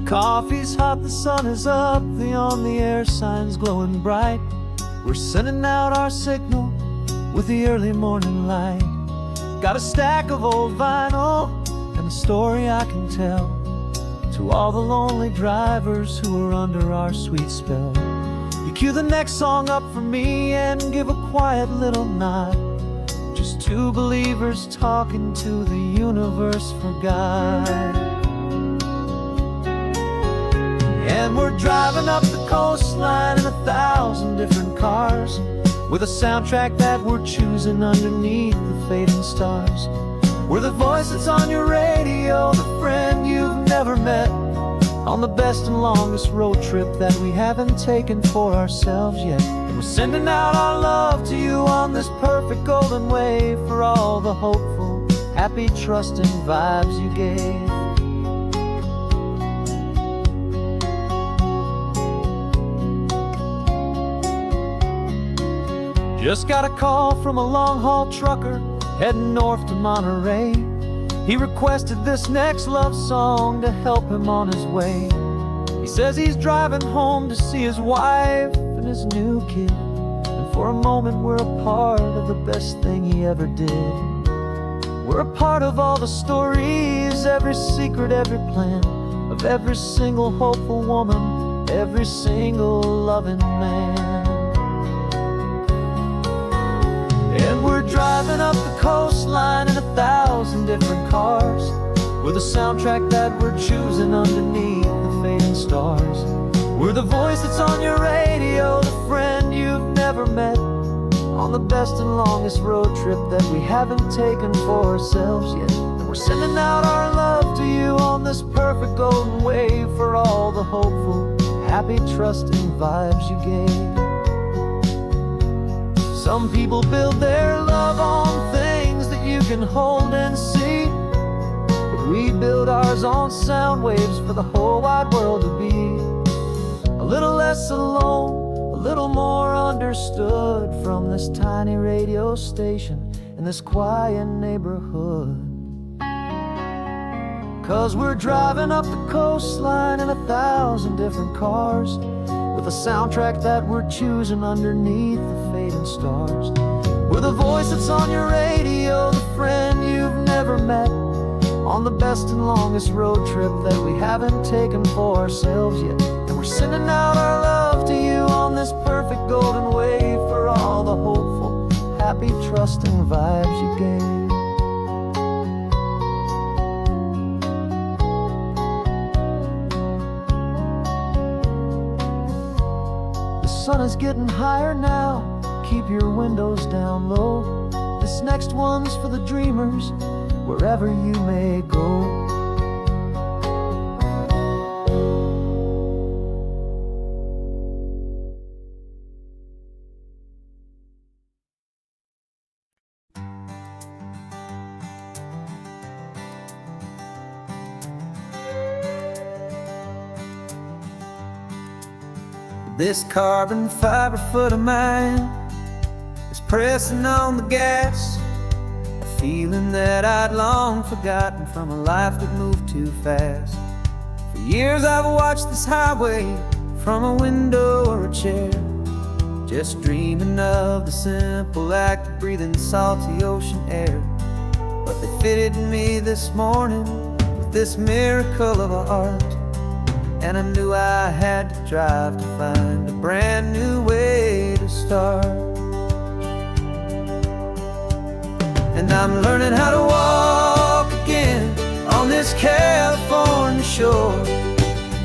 Coffee's hot, the sun is up, the on-the-air sign's glowing bright. We're sending out our signal with the early morning light. Got a stack of old vinyl and a story I can tell to all the lonely drivers who are under our sweet spell. You cue the next song up for me and give a quiet little nod. Just two believers talking to the universe for God. And we're driving up the coastline in 1,000 different cars, with a soundtrack that we're choosing underneath the fading stars. We're the voice that's on your radio, the friend you've never met, on the best and longest road trip that we haven't taken for ourselves yet. And we're sending out our love to you on this perfect golden wave for all the hopeful, happy, trusting vibes you gave. Just got a call from a long-haul trucker heading north to Monterey. He requested this next love song to help him on his way. He says he's driving home to see his wife and his new kid, and for a moment we're a part of the best thing he ever did. We're a part of all the stories, every secret, every plan, of every single hopeful woman, every single loving man. And we're driving up the coastline in 1,000 different cars, with a soundtrack that we're choosing underneath the fading stars. We're the voice that's on your radio, the friend you've never met, on the best and longest road trip that we haven't taken for ourselves yet. And we're sending out our love to you on this perfect golden wave for all the hopeful, happy, trusting vibes you gave. Some people build their love on things that you can hold and see, but we build ours on sound waves for the whole wide world to be a little less alone, a little more understood, from this tiny radio station in this quiet neighborhood. 'Cause we're driving up the coastline in 1,000 different cars, with a soundtrack that we're choosing underneath the fading stars. We're the voice that's on your radio, the friend you've never met, on the best and longest road trip that we haven't taken for ourselves yet. And we're sending out our love to you on this perfect golden wave for all the hopeful, happy, trusting vibes you gave. The sun is getting higher now, keep your windows down low. This next one's for the dreamers, wherever you may go. This carbon fiber foot of mine is pressing on the gas, a feeling that I'd long forgotten from a life that moved too fast. For years I've watched this highway from a window or a chair, just dreaming of the simple act of breathing salty ocean air. But they fitted me this morning with this miracle of art, and I knew I had to drive to find a brand new way to start. And I'm learning how to walk again on this California shore,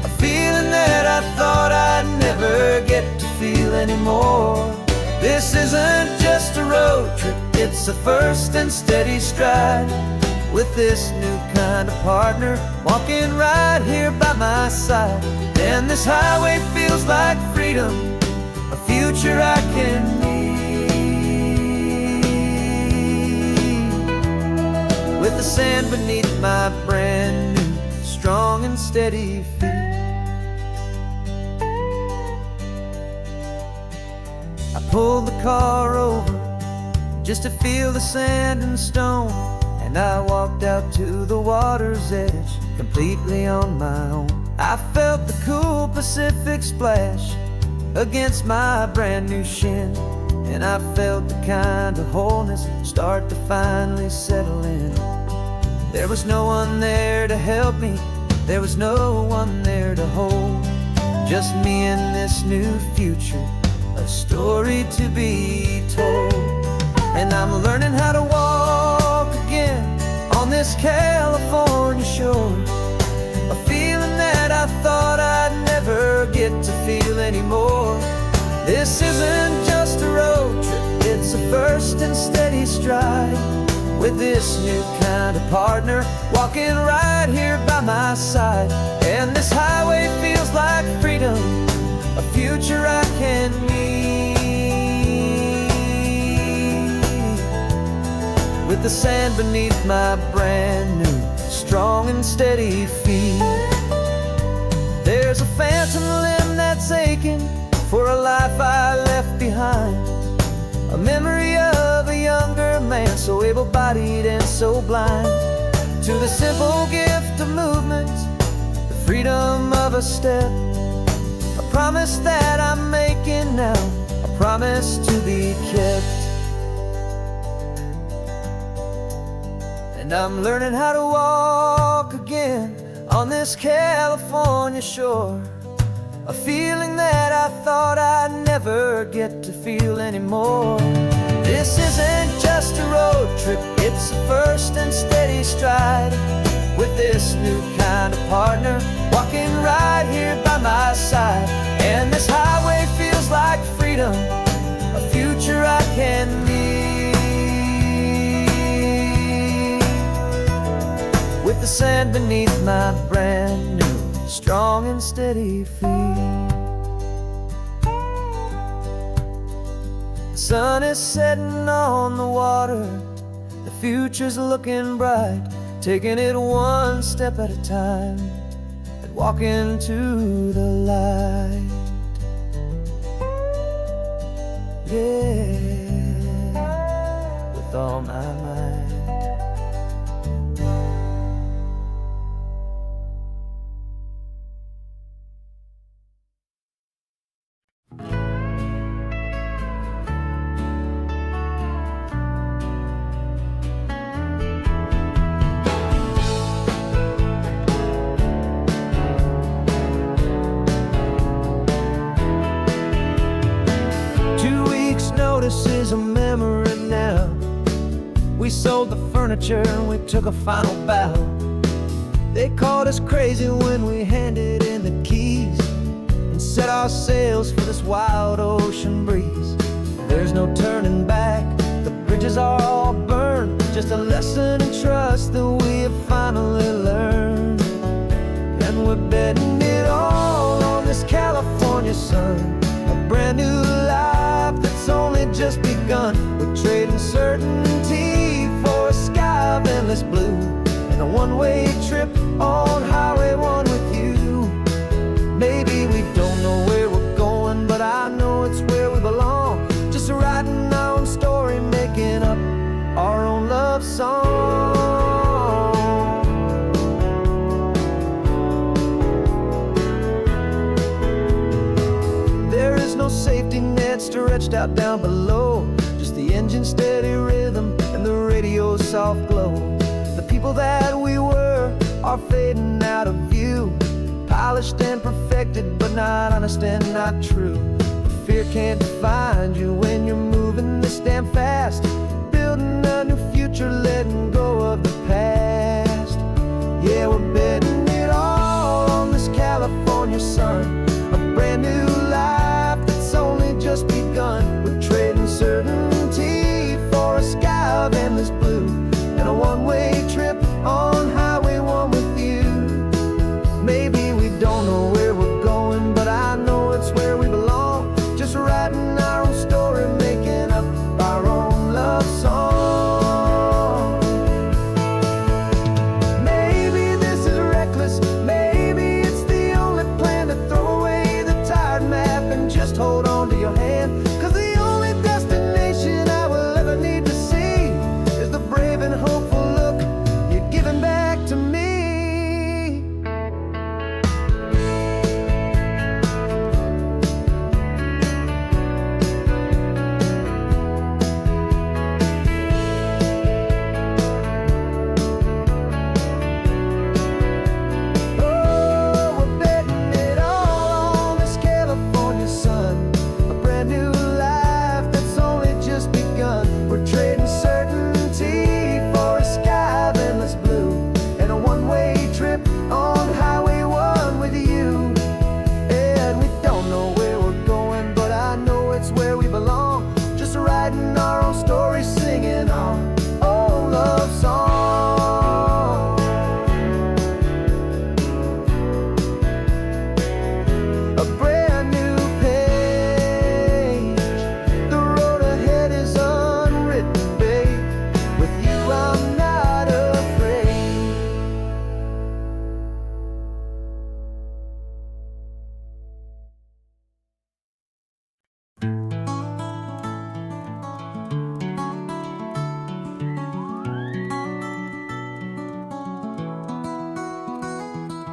a feeling that I thought I'd never get to feel anymore. This isn't just a road trip, it's a first and steady stride, with this new kind of partner walking right here by my side. And this highway feels like freedom, a future I can need, with the sand beneath my brand new, strong and steady feet. I pulled the car over just to feel the sand and stone, and I walked out to the water's edge completely on my own. I felt the cool Pacific splash against my brand new shin, and I felt the kind of wholeness start to finally settle in. There was no one there to help me, there was no one there to hold, just me and this new future, a story to be told. And I'm learning how to walk again on this California shore, a feeling that I thought I'd never get to feel anymore. This isn't just a road trip, it's a first and steady stride, with this new kind of partner walking right here by my side. And this highway feels like freedom, a future I can meet, with the sand beneath my brand new, strong and steady feet. There's a phantom limb that's aching for a life I left behind, a memory of a younger man, so able-bodied and so blind, to the simple gift of movement, the freedom of a step, a promise that I'm making now, a promise to be kept. And I'm learning how to walk again on this California shore, a feeling that I thought I'd never get to feel anymore. This isn't just a road trip, it's a first and steady stride, with this new kind of partner walking right here by my side. And this highway feels like freedom, a future I can meet, with the sand beneath my brand new, strong and steady feet. The sun is setting on the water, the future's looking bright, taking it one step at a time and walking to the light. Yeah, with all my might. 2 weeks' notice is a memory now. We sold the furniture and we took a final bow. They called us crazy when we handed in the keys and set our sails for this wild ocean breeze. There's no turning back, the bridges are all burned, just a lesson in trust that we have finally learned. And we're betting it all on this California sun, a brand new life that's only just begun. We're trading certainty for a sky of endless blue, and a one-way trip on Highway 1 with you. Maybe we don't know where we're going, but I know it's where we belong, just writing our own story, making up our own love song. There is no safety net stretched out down below, just the engine's steady rhythm and the radio's soft glow. The people that we were are fading out of view, polished and perfected, but not honest and not true. Fear can't find you when you're moving this damn fast, building a new future, letting go of the past. Yeah, we're betting it all on this California sun, a brand new life that's only just begun. We're trading certainty for a sky of endless blue, and a one-way trip on Highway 1 with you. Maybe we don't know where we're going, but I know it's where we belong, just writing our own story, making up our own love love song. A brand new page, the road ahead is unwritten, babe. With you I'm not afraid.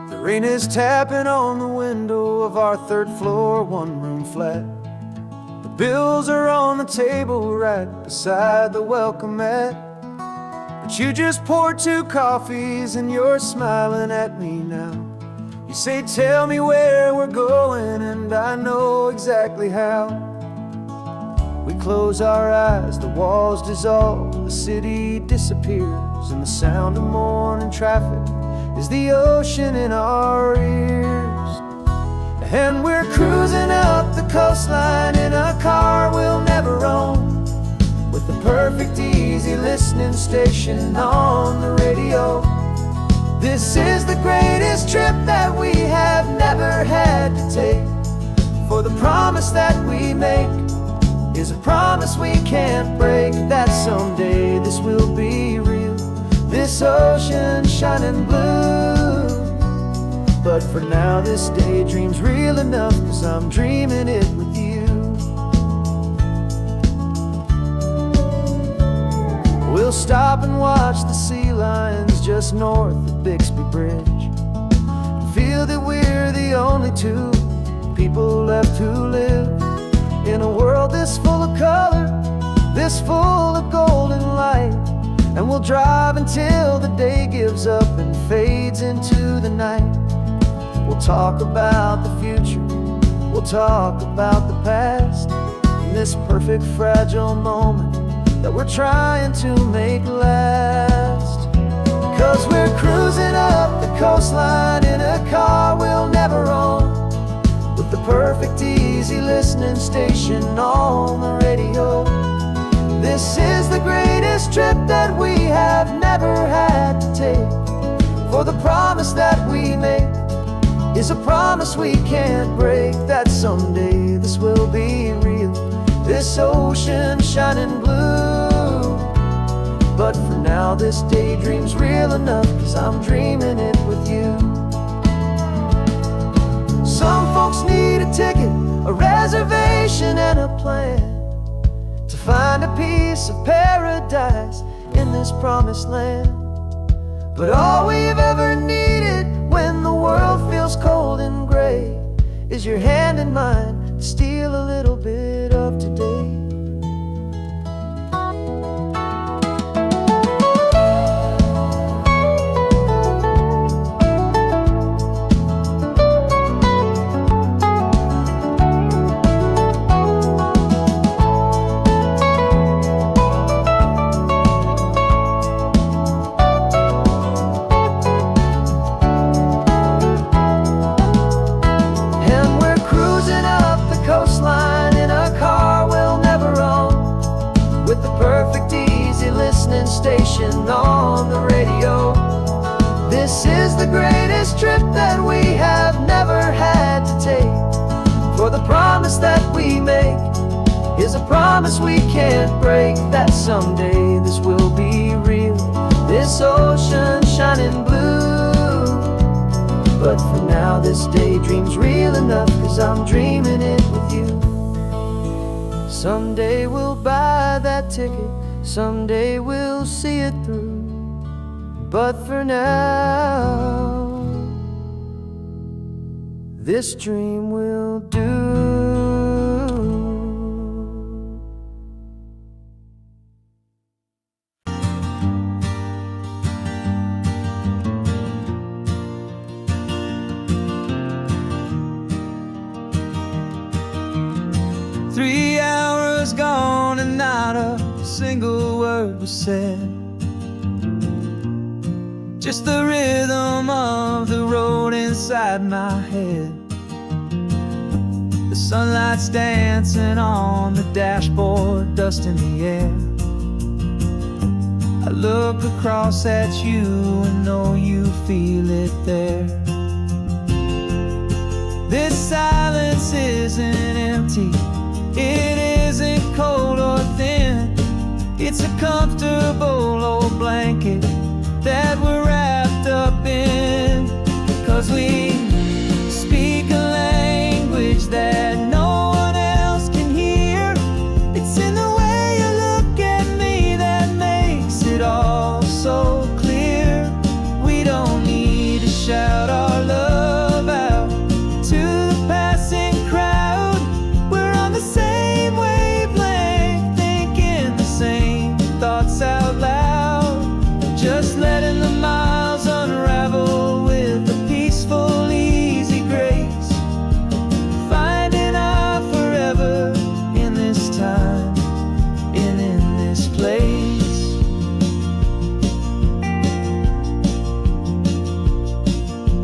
The rain is tapping on the window of our third floor, one-room flat. The bills are on the table right beside the welcome mat. But you just poured 2 coffees and you're smiling at me now. You say, tell me where we're going, and I know exactly how. We close our eyes, the walls dissolve, the city disappears, and the sound of morning traffic is the ocean in our ears. And we're cruising up the coastline in a car we'll never own, with the perfect easy listening station on the radio. This is the greatest trip that we have never had to take, for the promise that we make is a promise we can't break, that someday this will be real, this ocean shining blue. But for now this daydream's real enough, 'cause I'm dreaming it with you. We'll stop and watch the sea lions just north of Bixby Bridge, and feel that we're the only 2 people left who live in a world this full of color, this full of golden light. And we'll drive until the day gives up and fades into the night. We'll talk about the future, we'll talk about the past, in this perfect fragile moment that we're trying to make last. 'Cause we're cruising up the coastline in a car we'll never own, with the perfect easy listening station on the radio. This is the greatest trip that we have never had to take, for the promise that we make is a promise we can't break, that someday this will be real, this ocean shining blue. But for now this daydream's real enough, 'cause I'm dreaming it with you. Some folks need a ticket, a reservation and a plan, to find a piece of paradise in this promised land. But all we've ever needed when the world feels cold and gray is your hand in mine to steal a little bit of today. Station on the radio. This is the greatest trip that we have never had to take, for the promise that we make is a promise we can't break, that someday this will be real, this ocean shining blue. But for now this daydream's real enough, 'cause I'm dreaming it with you. Someday we'll buy that ticket, someday we'll see it through, but for now this dream will do. 3 hours gone and not a single word was said. Just the rhythm of the road inside my head. The sunlight's dancing on the dashboard, dust in the air. I look across at you and know you feel it there. This silence isn't empty, it isn't cold or thin. It's a comfortable old blanket that we're wrapped up in. 'Cause we speak a language that no one else can hear. It's in the way you look at me that makes it all so clear. We don't need to shout our love out to the passing crowd. We're on the same wavelength, thinking the same thoughts out loud. Just letting the miles unravel with a peaceful, easy grace. Finding our forever in this time and in this place.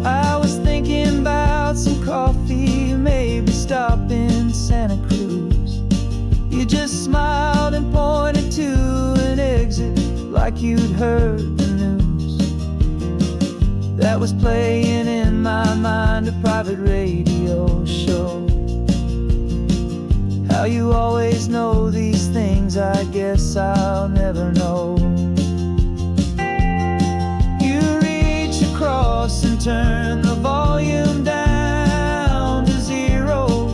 I was thinking about some coffee, maybe stop in Santa Cruz. You just smiled and pointed to an exit like you'd heard the news. That was playing in my mind, a private radio show. How you always know these things, I guess I'll never know. You reach across and turn the volume down to 0.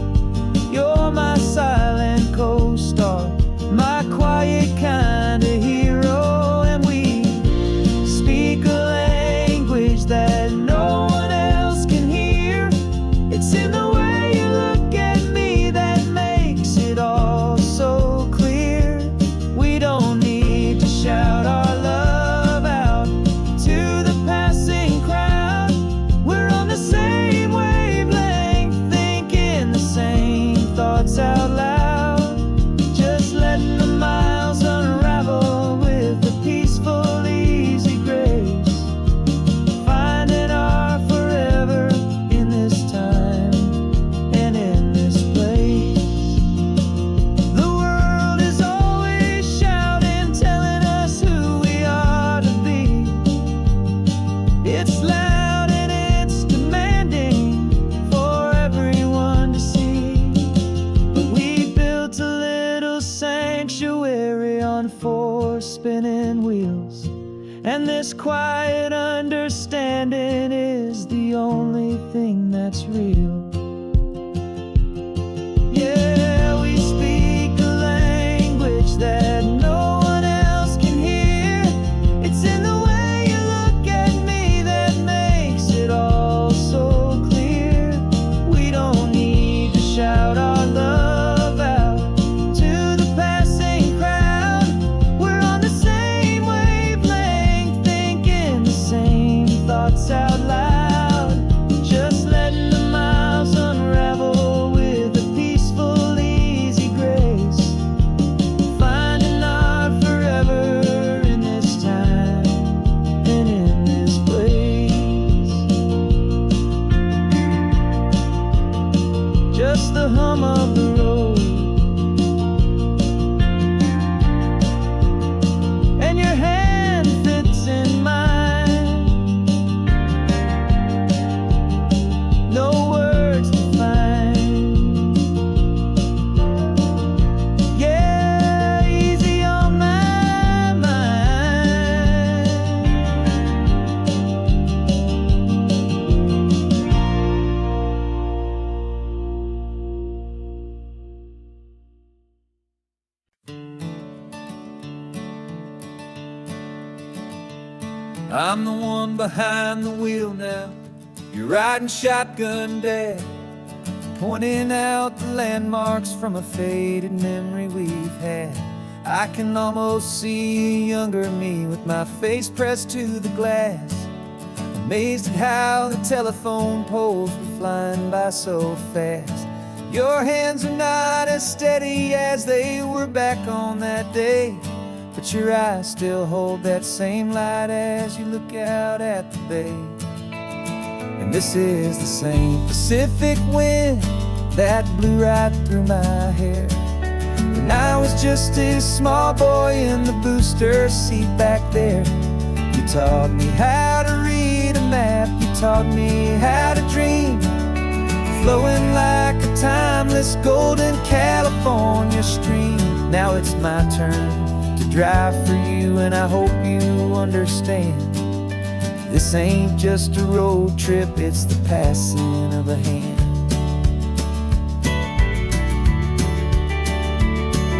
You're my silent co-star, my quiet kind of hero. And we speak a language that no one else can hear. It's in the way you look at me that makes it all so clear. We don't need to shout our love out to the passing crowd. We're on the same wavelength, thinking the same thoughts out loud. Just letting the miles unravel with a peaceful, easy grace. Finding our forever in this time and in this place. The world is always shouting, telling us who we are to be. It's loud and it's demanding for everyone to see. But we built a little sanctuary on 4 spinning wheels, and this quiet understanding is the only thing that's real. Yeah, we speak a language that no one else can hear. It's in the way you look at me that makes it all so clear. We don't need to shout our love out to the passing crowd. We're on the same wavelength, thinking the same thoughts out loud. Just letting the miles unravel with a peaceful, easy grace. Finding our forever in this time and in this place. Just the hum of the road and your hand fits in mine. No words to find. Yeah, easy on my mind. I'm the one behind the wheel now. You're riding shotgun, Dad, pointing out the landmarks from a faded memory we've had. I can almost see a younger me with my face pressed to the glass, amazed at how the telephone poles were flying by so fast. Your hands are not as steady as they were back on that day, but your eyes still hold that same light as you look out at the bay. And this is the same Pacific wind that blew right through my hair. When I was just a small boy in the booster seat back there, you taught me how to read a map, you taught me how to dream, flowing like a timeless golden California stream. Now it's my turn to drive for you, and I hope you understand. This ain't just a road trip, it's the passing of a hand.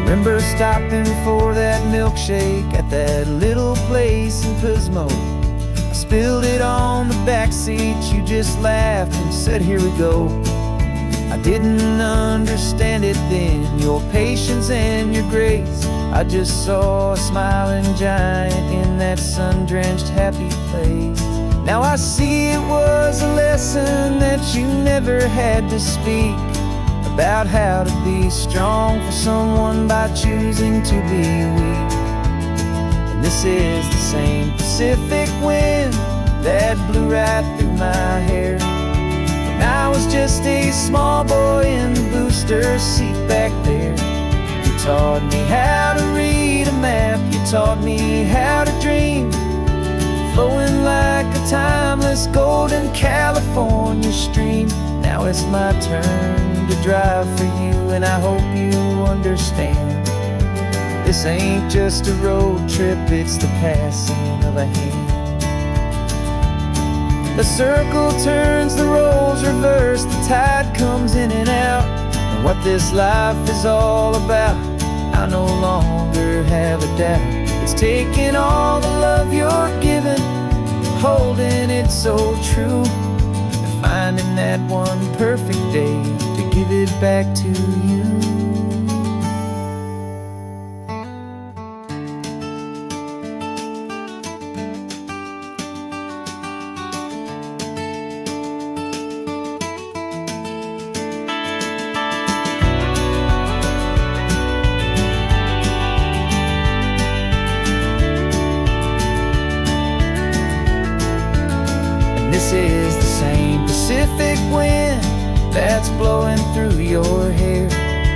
Remember stopping for that milkshake at that little place in Pismo? I spilled it on the back seat, you just laughed and said, here we go. I didn't understand it then, your patience and your grace. I just saw a smiling giant in that sun-drenched happy place. Now I see it was a lesson that you never had to speak, about how to be strong for someone by choosing to be weak. And this is the same Pacific wind that blew right through my hair when I was just a small boy in the booster seat back there. You taught me how to read a map, you taught me how to dream, flowing like a timeless golden California stream. Now it's my turn to drive for you, and I hope you understand. This ain't just a road trip, it's the passing of a hand. The circle turns, the roles reverse, the tide comes in and out. And what this life is all about, I no longer have a doubt. It's taking all the love you're giving, holding it so true, and finding that one perfect day to give it back to you. This is the same Pacific wind that's blowing through your hair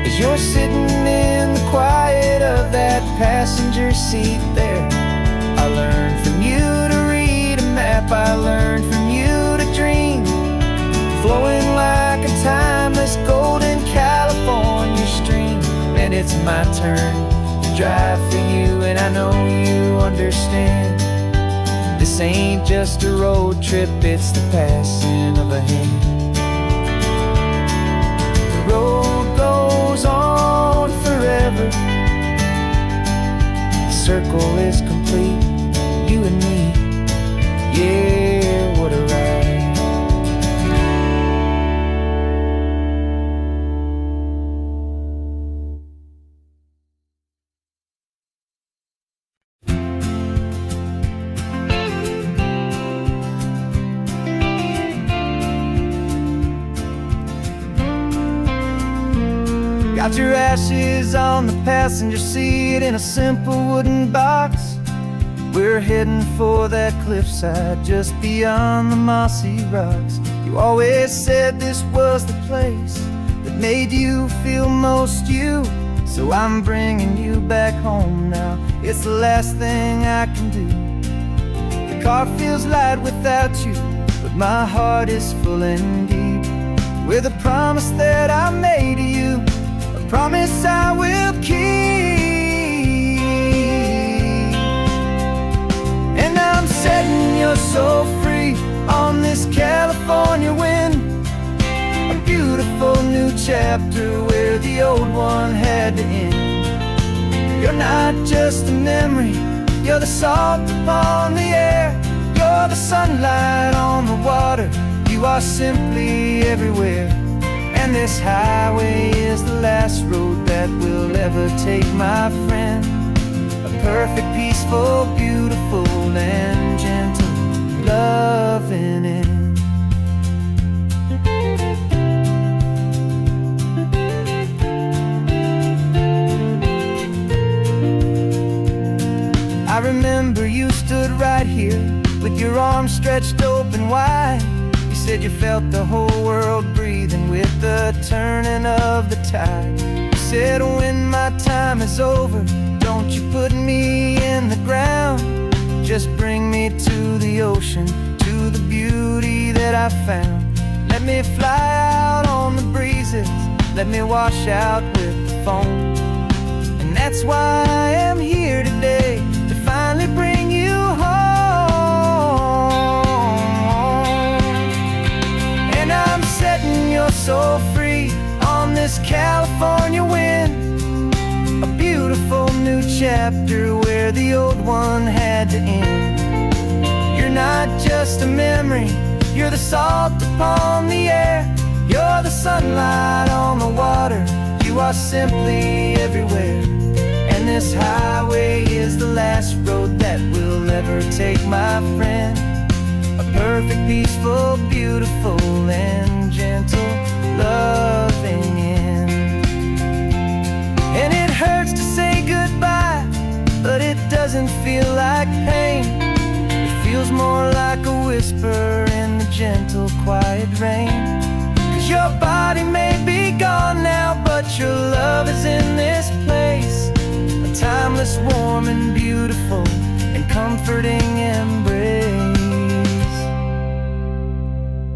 as you're sitting in the quiet of that passenger seat there. I learned from you to read a map, I learned from you to dream, flowing like a timeless golden California stream. And it's my turn to drive for you, and I know you understand. This ain't just a road trip, it's the passing of a hand. The road goes on forever, the circle is complete, you and me, yeah, what a ride. Got your ashes on the passenger seat in a simple wooden box. We're heading for that cliffside just beyond the mossy rocks. You always said this was the place that made you feel most you, so I'm bringing you back home now. It's the last thing I can do. The car feels light without you, but my heart is full and deep with a promise that I made to you, a promise I will keep. And I'm setting your soul free on this California wind, a beautiful new chapter where the old one had to end. You're not just a memory, you're the salt upon the air, you're the sunlight on the water, you are simply everywhere. And this highway is the last road that we'll ever take, my friend. A perfect, peaceful, beautiful, and gentle loving end. I remember you stood right here with your arms stretched open wide. You said you felt the whole world breathing with the turning of the tide. You said, when my time is over, don't you put me in the ground. Just bring me to the ocean, to the beauty that I found. Let me fly out on the breezes, let me wash out with the foam. And that's why I am here today, to finally bring you home. And I'm setting your soul free on this California wind, a beautiful new chapter where the old one had to end. You're not just a memory, you're the salt upon the air. You're the sunlight on the water, you are simply everywhere. And this highway is the last road that will ever take, my friend. A perfect, peaceful, beautiful, and gentle, loving end. And it hurts to say goodbye, but it doesn't feel like pain. It feels more like a whisper in the gentle, quiet rain. 'Cause your body may be gone now, but your love is in this place, a timeless, warm, and beautiful, and comforting embrace.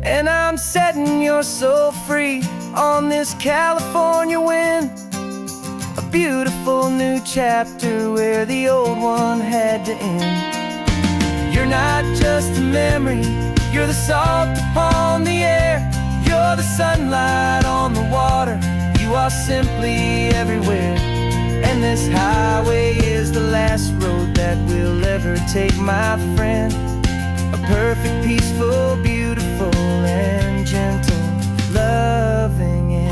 And I'm setting your soul free on this California wind, a beautiful new chapter where the old one had to end. You're not just a memory, you're the salt upon the air. You're the sunlight on the water, you are simply everywhere. And this highway is the last road that we'll ever take, my friend. A perfect, peaceful, beautiful, and gentle, loving end.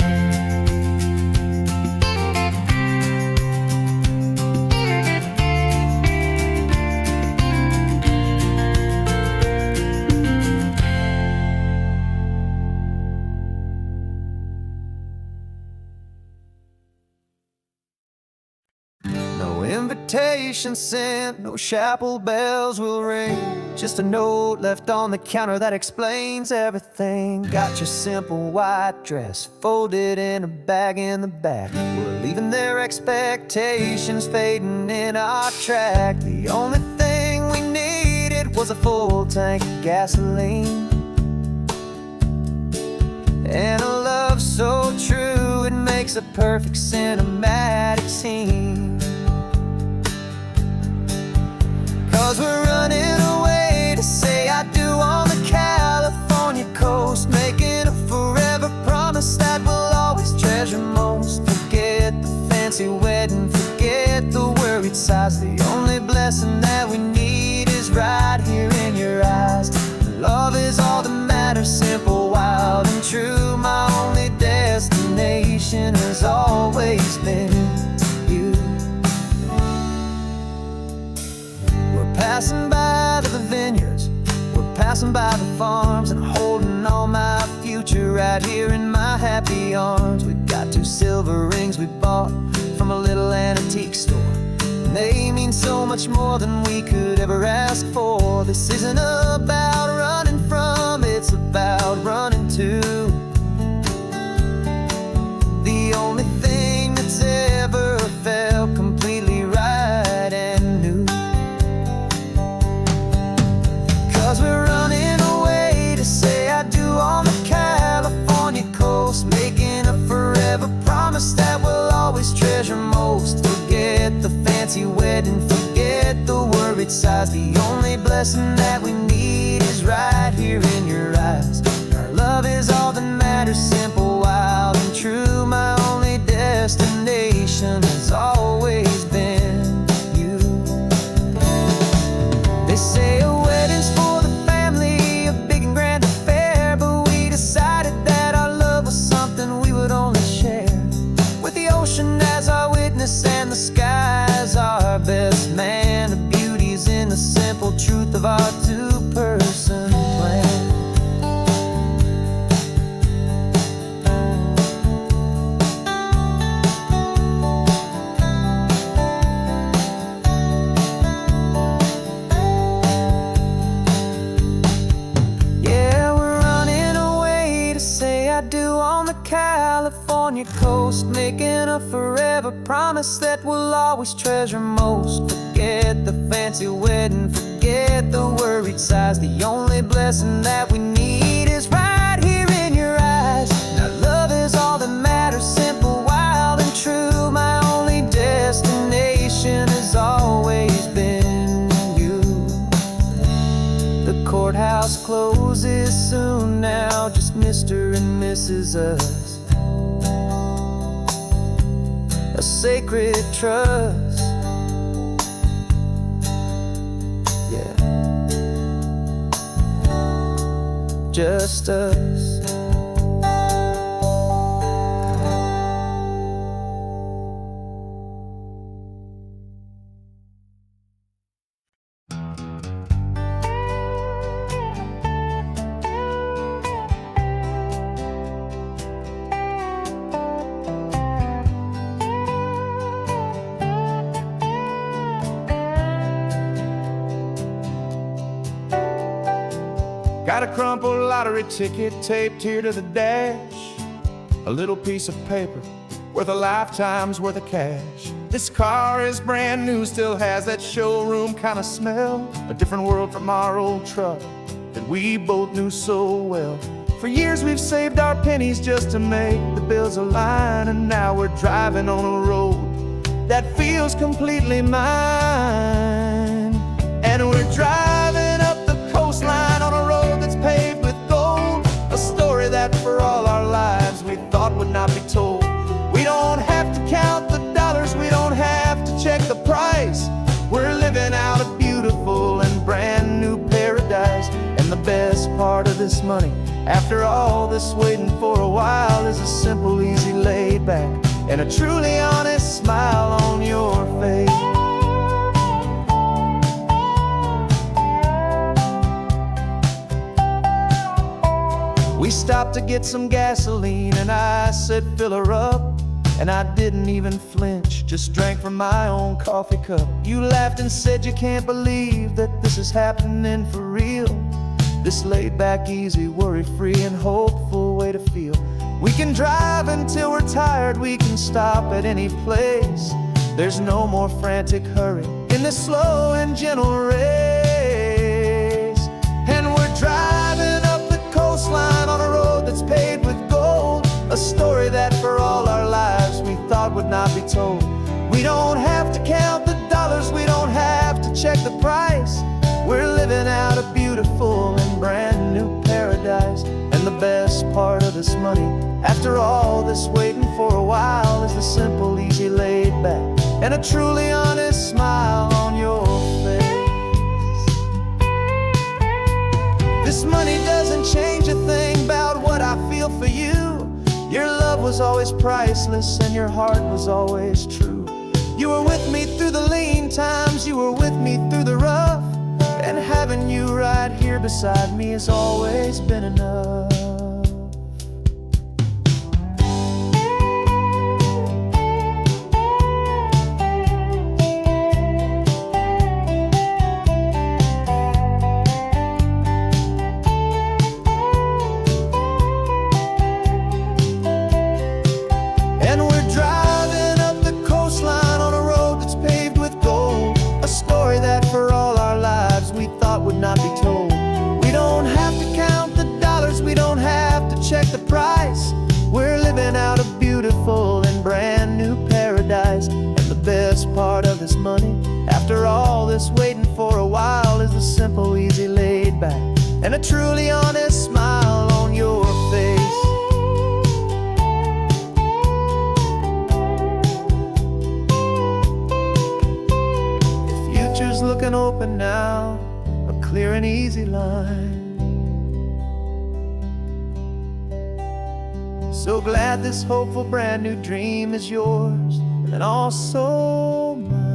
No invitation sent, no chapel bells will ring, just a note left on the counter that explains everything. Got your simple white dress folded in a bag in the back. We're leaving their expectations fading in our track. The only thing we needed was a full tank of gasoline, and a love so true it makes a perfect cinematic scene. 'Cause we're running away to say I do on the California coast, making a forever promise that we'll always treasure most. Forget the fancy wedding, forget the worried sighs. The only blessing that we need is right here in your eyes. Love is all that matters, simple, wild, and true. My only destination has always been you. We're passing by the vineyards, we're passing by the farms, and holding on my future right here in my happy arms. We've got 2 silver rings we bought from a little antique store, and they mean so much more than we could ever ask for. This isn't about running from, it's about running to the only thing that's ever felt completely right and new. 'Cause we're running away to say I do on the California coast, making a forever promise that we'll always treasure most. Forget the fancy wedding, forget the worried sighs. The only blessing that we need is right here in your eyes. Our love is all that matters, simple, wild, and true. My only destination has always been you. They say a wedding's for the family, a big and grand affair, but we decided that our love was something we would only share with the ocean as our witness and the sky as our best man. The beauty's in the simple truth of our 2-person plan. Yeah, we're running away to say I do on the California California coast, making a forever promise that we'll always treasure most. Forget the fancy wedding, forget the worried sighs. The only blessing that we need is right here in your eyes. Now love is all that matters, simple, wild and true. My only destination has always been you. The courthouse closes soon now, just Mr. and Mrs. Us. A sacred trust, yeah, just us. Got a crumpled lottery ticket taped here to the dash, a little piece of paper worth a lifetime's worth of cash. This car is brand new, still has that showroom kind of smell, a different world from our old truck that we both knew so well. For years we've saved our pennies just to make the bills align, and now we're driving on a road that feels completely mine. And we're driving up the coastline on a road that's paved with gold, a story that for all our lives we thought would not be told. We don't have to count the dollars, we don't have to check the price. We're living out a beautiful and brand new paradise. And the best part of this money, after all this waiting for a while, is a simple, easy, laid back, and a truly honest smile on your face. We stopped to get some gasoline, and I said, fill her up. And I didn't even flinch, just drank from my own coffee cup. You laughed and said you can't believe that this is happening for real. This laid back, easy, worry-free and hopeful way to feel. We can drive until we're tired, we can stop at any place. There's no more frantic hurry in this slow and gentle race. And we're driving up the coastline on a road that's paved with gold, a story that for all our lives we thought would not be told. We don't have to count the dollars, we don't have to check the price. We're living out a beautiful and brand new paradise. And the best part of this money, after all this waiting for a while, is the simple, easy, laid back, and a truly honest smile on your face. This money doesn't change a thing about what I feel for you. Your love was always priceless and your heart was always true. You were with me through the lean times, you were with me through the rough, and having you right here beside me has always been enough. Not be told. We don't have to count the dollars, we don't have to check the price. We're living out a beautiful and brand new paradise. And the best part of this money, after all this waiting for a while, is the simple, easy, laid back, and a truly honest smile on your face. The future's looking open now, clear and easy line. So glad this hopeful brand new dream is yours and also mine.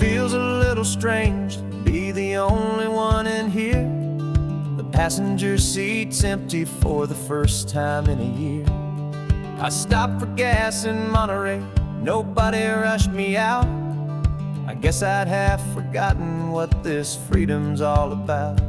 Feels a little strange to be the only one in here. The Passenger seat's empty for the first time in a year. I stopped for gas in Monterey, nobody rushed me out. I guess I'd have forgotten what this freedom's all about.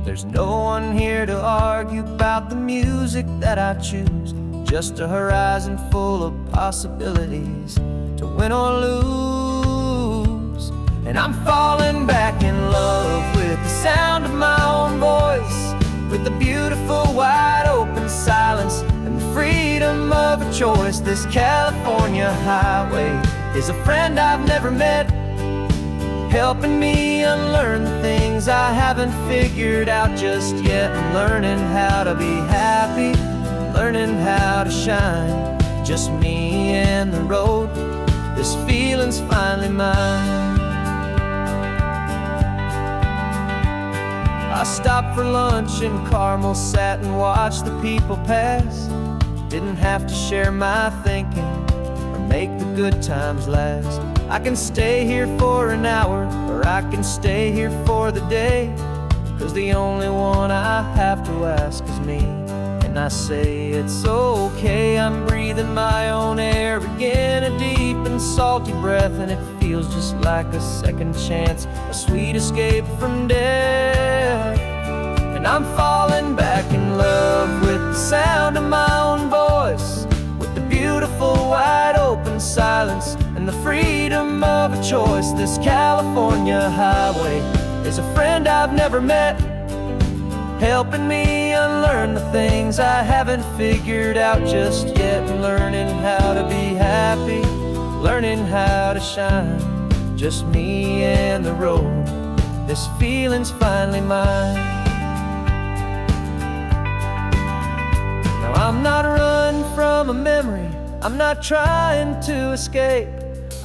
There's no one here to argue about the music that I choose, just a horizon full of possibilities to win or lose. And I'm falling back in love with the sound of my own voice, with the beautiful wide open silence and the freedom of a choice. This California highway is a friend I've never met, helping me unlearn the things I haven't figured out just yet. I'm learning how to be happy, learning how to shine, just me and the road. This feeling's finally mine. I stopped for lunch in Carmel, sat and watched the people pass. Didn't have to share my thinking or make the good times last. I can stay here for an hour, or I can stay here for the day, 'cause the only one I have to ask is me. And I say it's okay, I'm breathing my own air again, a deep and salty breath, and it feels just like a second chance, a sweet escape from death. And I'm falling back in love with the sound of my own voice, with the beautiful wide open silence and the freedom of a choice. This California highway is a friend I've never met, helping me unlearn the things I haven't figured out just yet. Learning how to be happy, learning how to shine, just me and the road. This feeling's finally mine. Now I'm not running from a memory, I'm not trying to escape.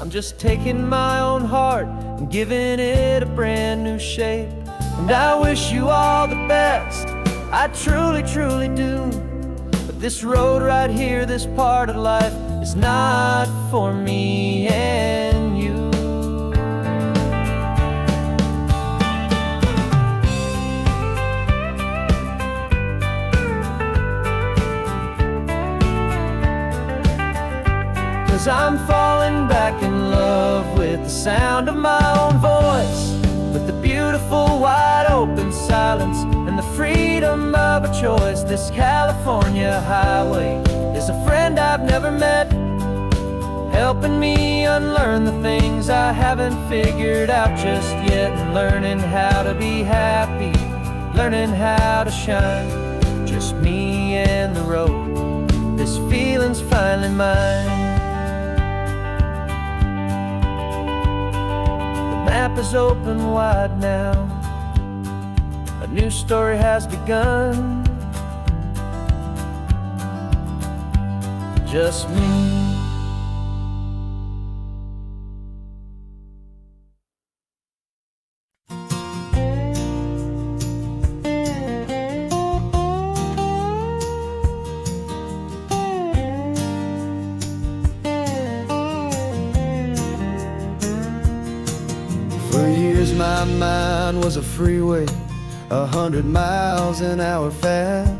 I'm just taking my own heart and giving it a brand new shape. And I wish you all the best, I truly, truly do. But this road right here, this part of life, is not for me and you. Cause I'm falling back in love with the sound of my own voice, with the beautiful wide open silence and the freedom of a choice. This California highway is a friend I've never met, helping me unlearn the things I haven't figured out just yet. And learning how to be happy, learning how to shine, just me and the road. This feeling's finally mine. The map is open wide now, a new story has begun, just me. For years my mind was a freeway, 100 miles an hour fast,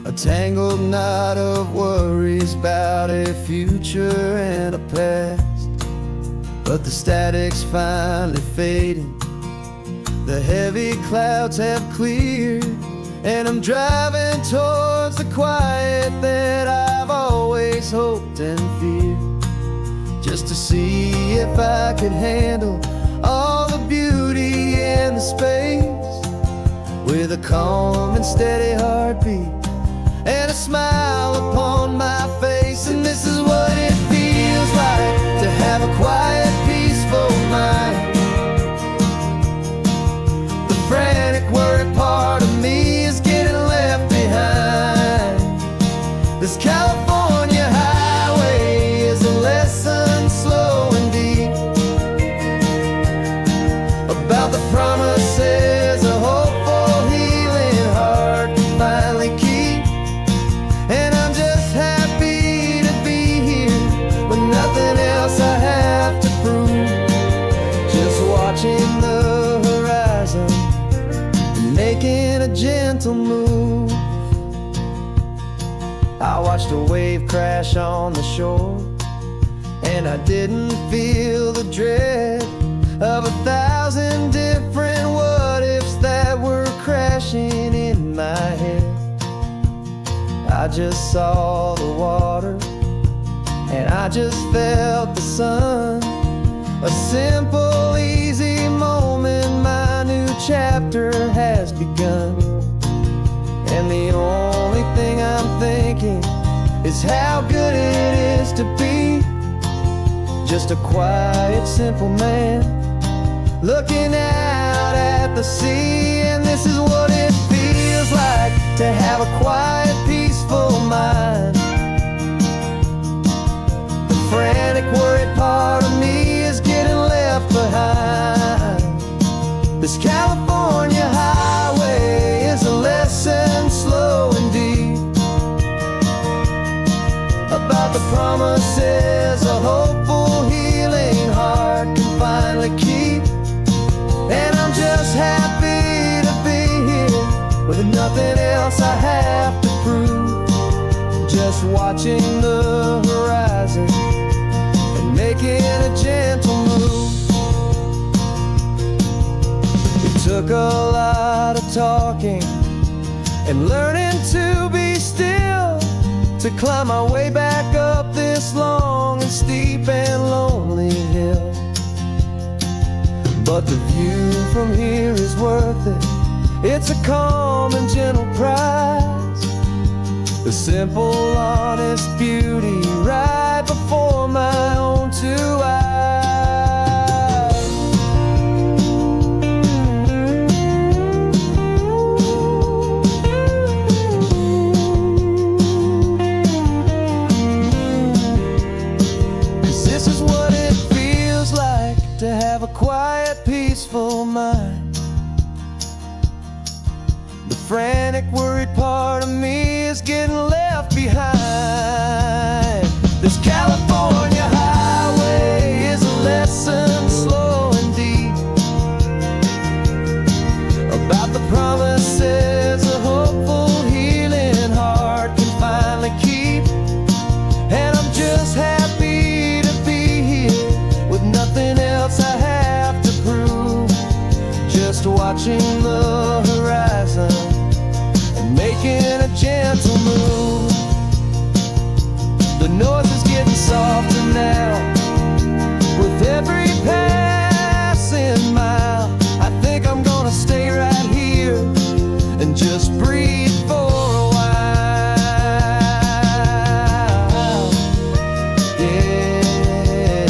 a tangled knot of worries about a future and a past. But the static's finally fading, the heavy clouds have cleared, and I'm driving towards the quiet that I've always hoped and feared, just to see if I could handle all the beauty and the space, with a calm and steady heartbeat and a smile upon my face. And this is what it feels like to have a quiet, peaceful mind. The frantic, worried part of me is getting left behind. This California highway is a lesson slow and deep about the promises a hopeful, healing heart can finally keep. And I'm just happy to be here when nothing else I watched a wave crash on the shore, and I didn't feel the dread of 1,000 different what-ifs that were crashing in my head. I just saw the water, and I just felt the sun. A simple, easy moment, my new chapter has begun. And the only thing I'm thinking is how good it is to be just a quiet, simple man looking out at the sea. And this is what it feels like to have a quiet, peaceful mind. The frantic, worried part of me is getting left behind. This California highway is a lesson slow and deep about the promises a hopeful, healing heart can finally keep. And I'm just happy to be here with nothing else I have to prove, just watching the horizon and making a gentle move. It took a lot of talking and learning to be still to climb my way back up this long and steep and lonely hill. But the view from here is worth it. It's a calm and gentle prize, the simple, honest beauty right before my own two eyes. 'Cause this is what it feels like to have a quiet, peaceful mind. The frantic, worried part of me is getting left behind. This California highway is a lesson slow and deep about the promises a hopeful, healing heart can finally keep. And I'm just happy to be here with nothing else I have to prove, just watching the horizon and making a gentle move. The noise is getting softer now with every passing mile. I think I'm gonna stay right here and just breathe for a while. Yeah,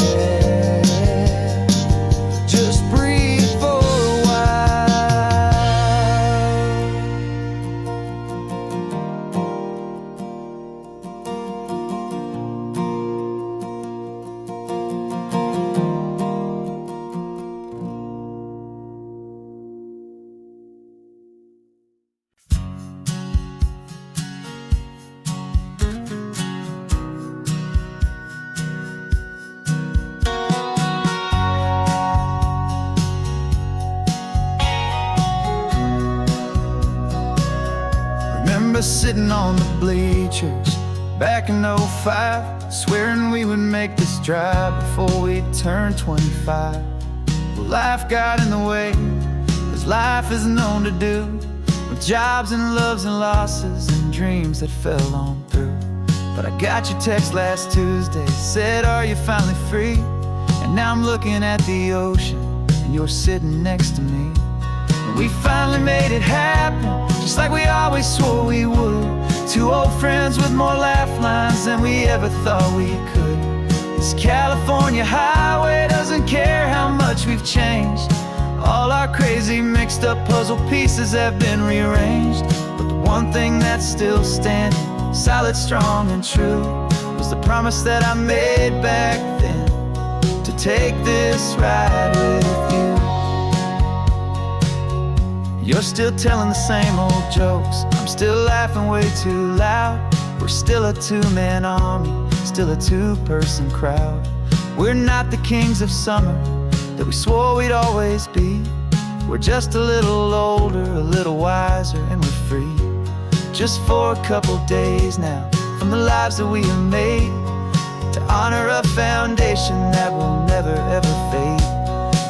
just breathe for a while. Remember sitting on the bleachers back in '05, swearing we would make this drive before we turned 25. Well, life got in the way, as life is known to do, with jobs and loves and losses and dreams that fell on through. But I got your text last Tuesday, said, are you finally free? And now I'm looking at the ocean, and you're sitting next to me. And we finally made it happen, just like we always swore we would. Two old friends with more laugh lines than we ever thought we could. This California highway doesn't care how much we've changed. All our crazy mixed up puzzle pieces have been rearranged. But the one thing that's still standing, solid, strong, and true, was the promise that I made back then, to take this ride with you. You're still telling the same old jokes, I'm still laughing way too loud. We're still a two-man army, still a two-person crowd. We're not the kings of summer that we swore we'd always be. We're just a little older, a little wiser, and we're free. Just for a couple days now, from the lives that we have made, to honor a foundation that will never ever fade.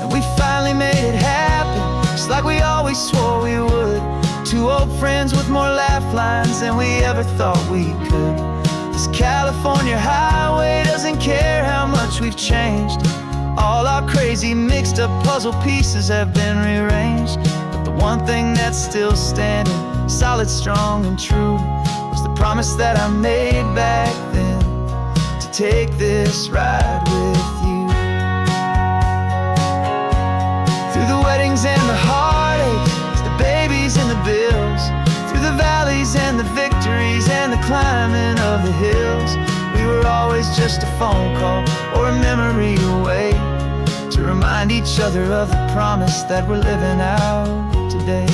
And we finally made it happen, just like we always swore we would. Two old friends with more laugh lines than we ever thought we could. This California highway doesn't care how much we've changed. All our crazy mixed up puzzle pieces have been rearranged, but the one thing that's still standing, solid, strong, and true, was the promise that I made back then, to take this ride with you. Through the weddings and the heartaches, the babies and the bills, through the valleys and the victories and the climbing of the hills, we were always just a phone call or a memory away, to remind each other of the promise that we're living out today.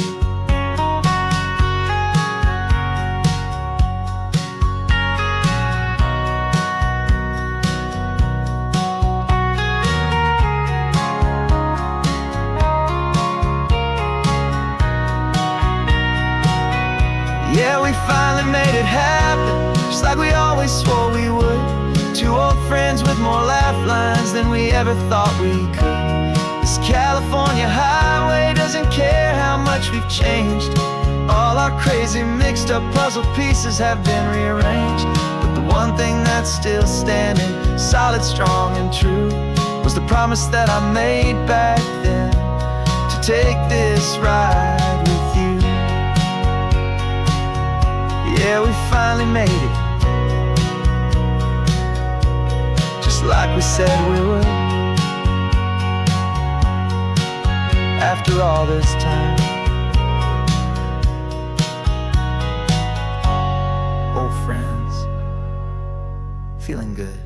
Yeah, we finally made it happen, just like we always swore we would. Two old friends with more laugh lines than we ever thought we could. This California highway doesn't care how much we've changed. All our crazy mixed up puzzle pieces have been rearranged, but the one thing that's still standing, solid, strong, and true, was the promise that I made back then, to take this ride with you. Yeah, we finally made it, just like we said we would. After all this time, old friends, feeling good.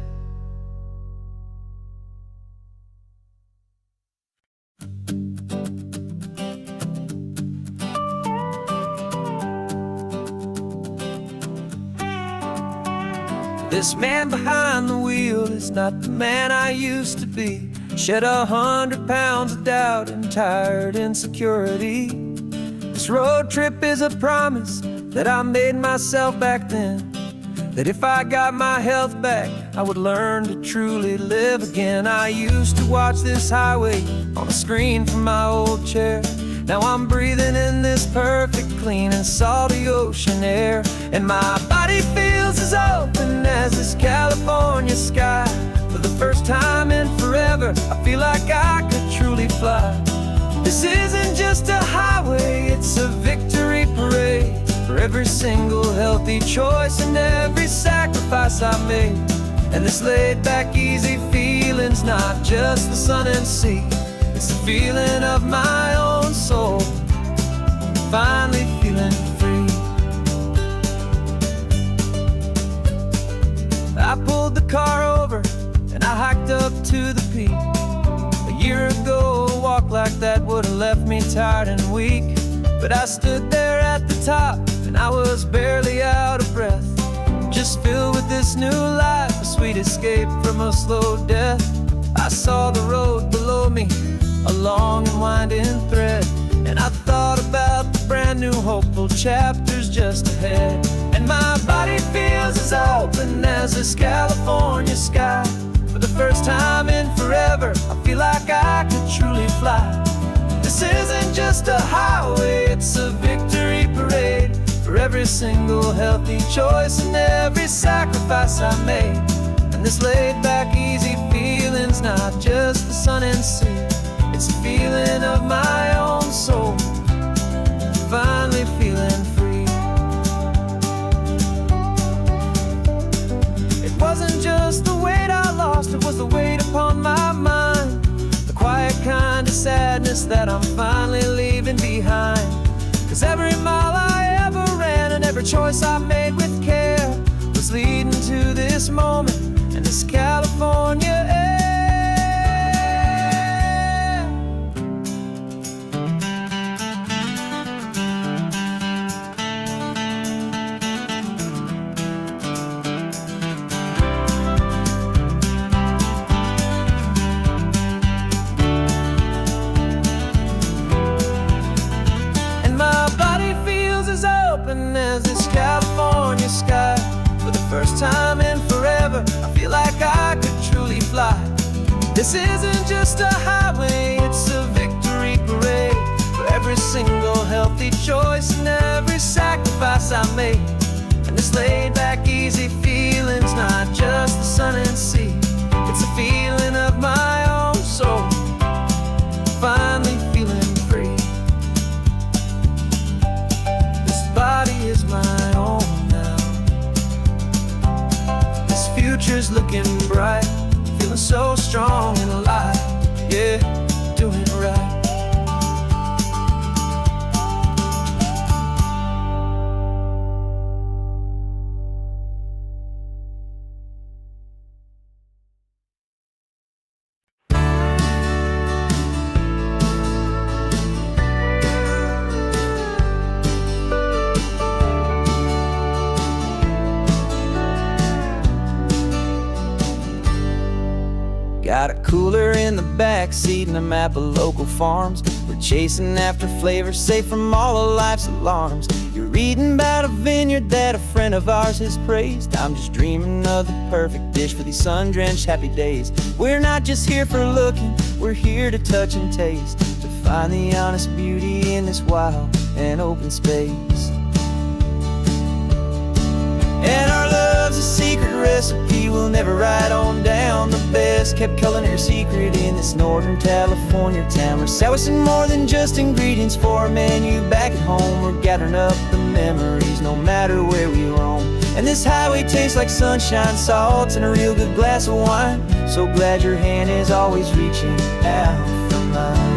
This man behind the wheel is not the man I used to be. Shed 100 pounds of doubt and tired insecurity. This road trip is a promise that I made myself back then, that if I got my health back, I would learn to truly live again. I used to watch this highway on a screen from my old chair. Now I'm breathing in this perfect, clean and salty ocean air, and my body feels as open as this California sky. For the first time in forever, I feel like I could truly fly. This isn't just a highway, it's a victory parade, for every single healthy choice and every sacrifice I made. And this laid back, easy feeling's not just the sun and sea, it's the feeling of my own soul, finally feeling free. I pulled the car over and I hiked up to the peak. A year ago, a walk like that would have left me tired and weak, but I stood there at the top and I was barely out of breath, just filled with this new life, a sweet escape from a slow death. I saw the road below me, a long and winding thread, and I thought about the brand new hopeful chapters just ahead. And my body feels as open as this California sky. For the first time in forever, I feel like I could truly fly. This isn't just a highway, it's a victory parade, for every single healthy choice and every sacrifice I made. And this laid back, easy feeling's not just the sun and sea, it's a feeling of my own soul, finally feeling free. It wasn't just the weight I lost, it was the weight upon my mind, the quiet kind of sadness that I'm finally leaving behind. 'Cause every mile I ever ran and every choice I made with care was leading to this moment and this California air. This isn't just a highway, it's a victory parade for every single healthy choice and every sacrifice I made. And this laid back easy feeling's not just the sun and sea, it's a feeling of my own soul, finally feeling free. This body is my own now, this future's looking bright, feeling so strong and alive, yeah, doing it right. Got a cooler in the back seat and a map of local farms. We're chasing after flavors safe from all of life's alarms. You're reading about a vineyard that a friend of ours has praised. I'm just dreaming of the perfect dish for these sun-drenched happy days. We're not just here for looking, we're here to touch and taste, to find the honest beauty in this wild and open space. And our love's a secret recipe we'll never write on down. The best kept culinary secret in this Northern California town. We're selling more than just ingredients for a menu back at home. We're gathering up the memories no matter where we roam. And this highway tastes like sunshine, salt, and a real good glass of wine. So glad your hand is always reaching out for mine.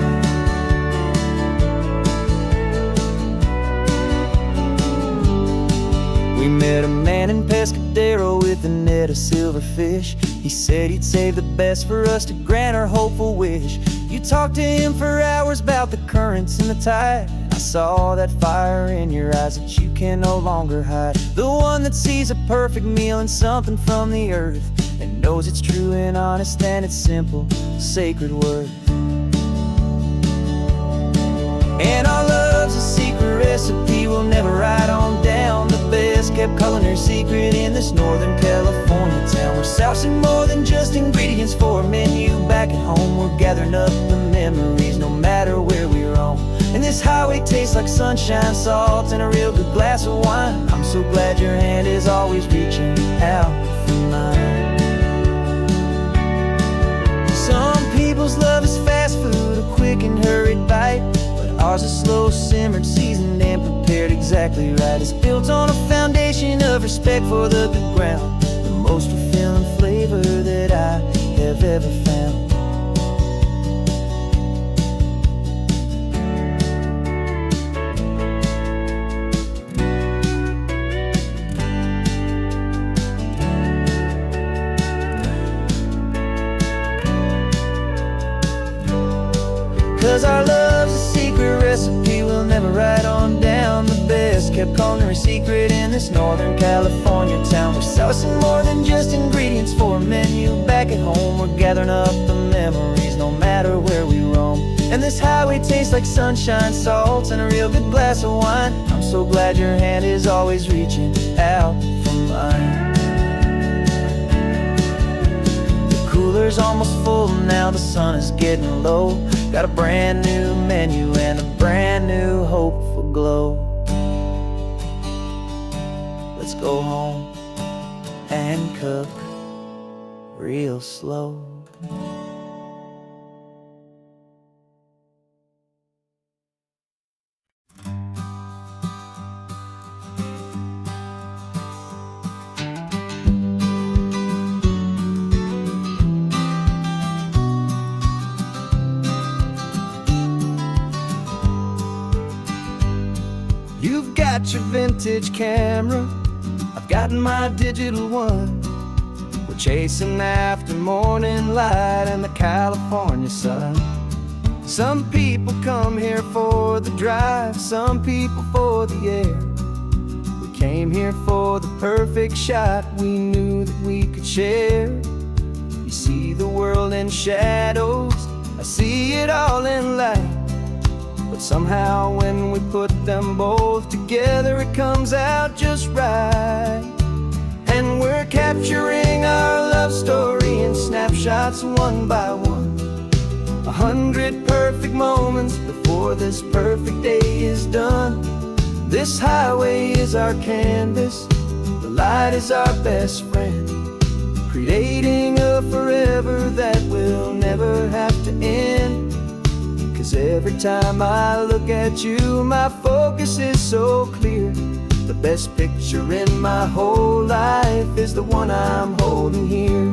We met a man in Pescadero with a net of silverfish. He said he'd save the best for us to grant our hopeful wish. You talked to him for hours about the currents and the tide. I saw that fire in your eyes that you can no longer hide. The one that sees a perfect meal and something from the earth, and knows it's true and honest and it's simple, sacred worth. And our love's a secret recipe we'll never write on down. The best kept culinary secret in this Northern California town. We're sourcing more than just ingredients for a menu back at home. We're gathering up the memories no matter where we roam. And this highway tastes like sunshine, salt, and a real good glass of wine. I'm so glad your hand is always reaching out for mine. Some people's love is fast food, a quick and hurried bite. Ours is slow simmered, seasoned, and prepared exactly right. It's built on a foundation of respect for the good ground, the most fulfilling flavor that I have ever found. 'Cause our love's a secret recipe we'll never write on down. The best kept culinary secret in this Northern California town. We're sourcing more than just ingredients for a menu back at home. We're gathering up the memories no matter where we roam. And this highway tastes like sunshine, salt, and a real good glass of wine. I'm so glad your hand is always reaching out for mine. The cooler's almost full now, the sun is getting low. Got a brand new menu and a brand new hopeful glow. Let's go home and cook real slow. You've got your vintage camera, I've got my digital one. We're chasing after morning light and the California sun. Some people come here for the drive, some people for the air. We came here for the perfect shot we knew that we could share. You see the world in shadows, I see it all in light. But somehow when we put them both together, it comes out just right. And we're capturing our love story in snapshots one by one. 100 perfect moments before this perfect day is done. This highway is our canvas, the light is our best friend, creating a forever that will never have to end. 'Cause every time I look at you, my focus is so clear. The best picture in my whole life is the one I'm holding here.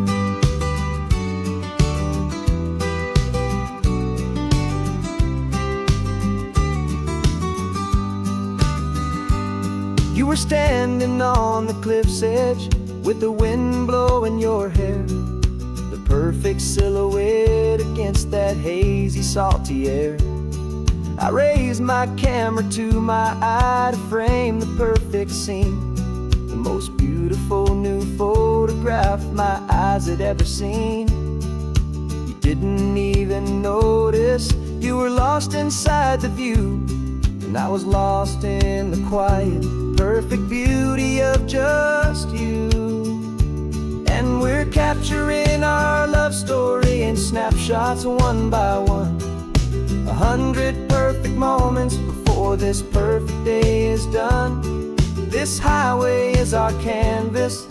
You were standing on the cliff's edge with the wind blowing your hair, the perfect silhouette against that hazy, salty air. I raised my camera to my eye to frame the perfect scene, the most beautiful new photograph my eyes had ever seen. You didn't even notice you were lost inside the view, and I was lost in the quiet, perfect beauty of just you. And we're capturing our love story in snapshots one by one. 100 perfect moments before this perfect day is done. This highway is our canvas,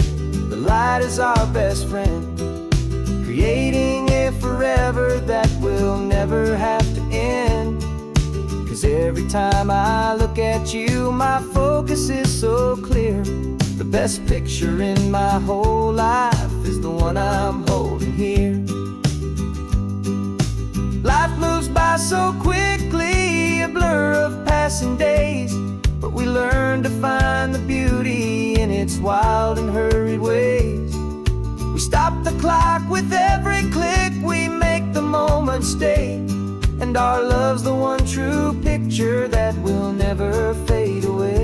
the light is our best friend, creating a forever that will never have to end. 'Cause every time I look at you, my focus is so clear. The best picture in my whole life is the one I'm holding here. Life moves by so quickly, a blur of passing days, but we learn to find the beauty in its wild and hurried ways. We stop the clock with every click, we make the moment stay, and our love's the one true picture that will never fade away.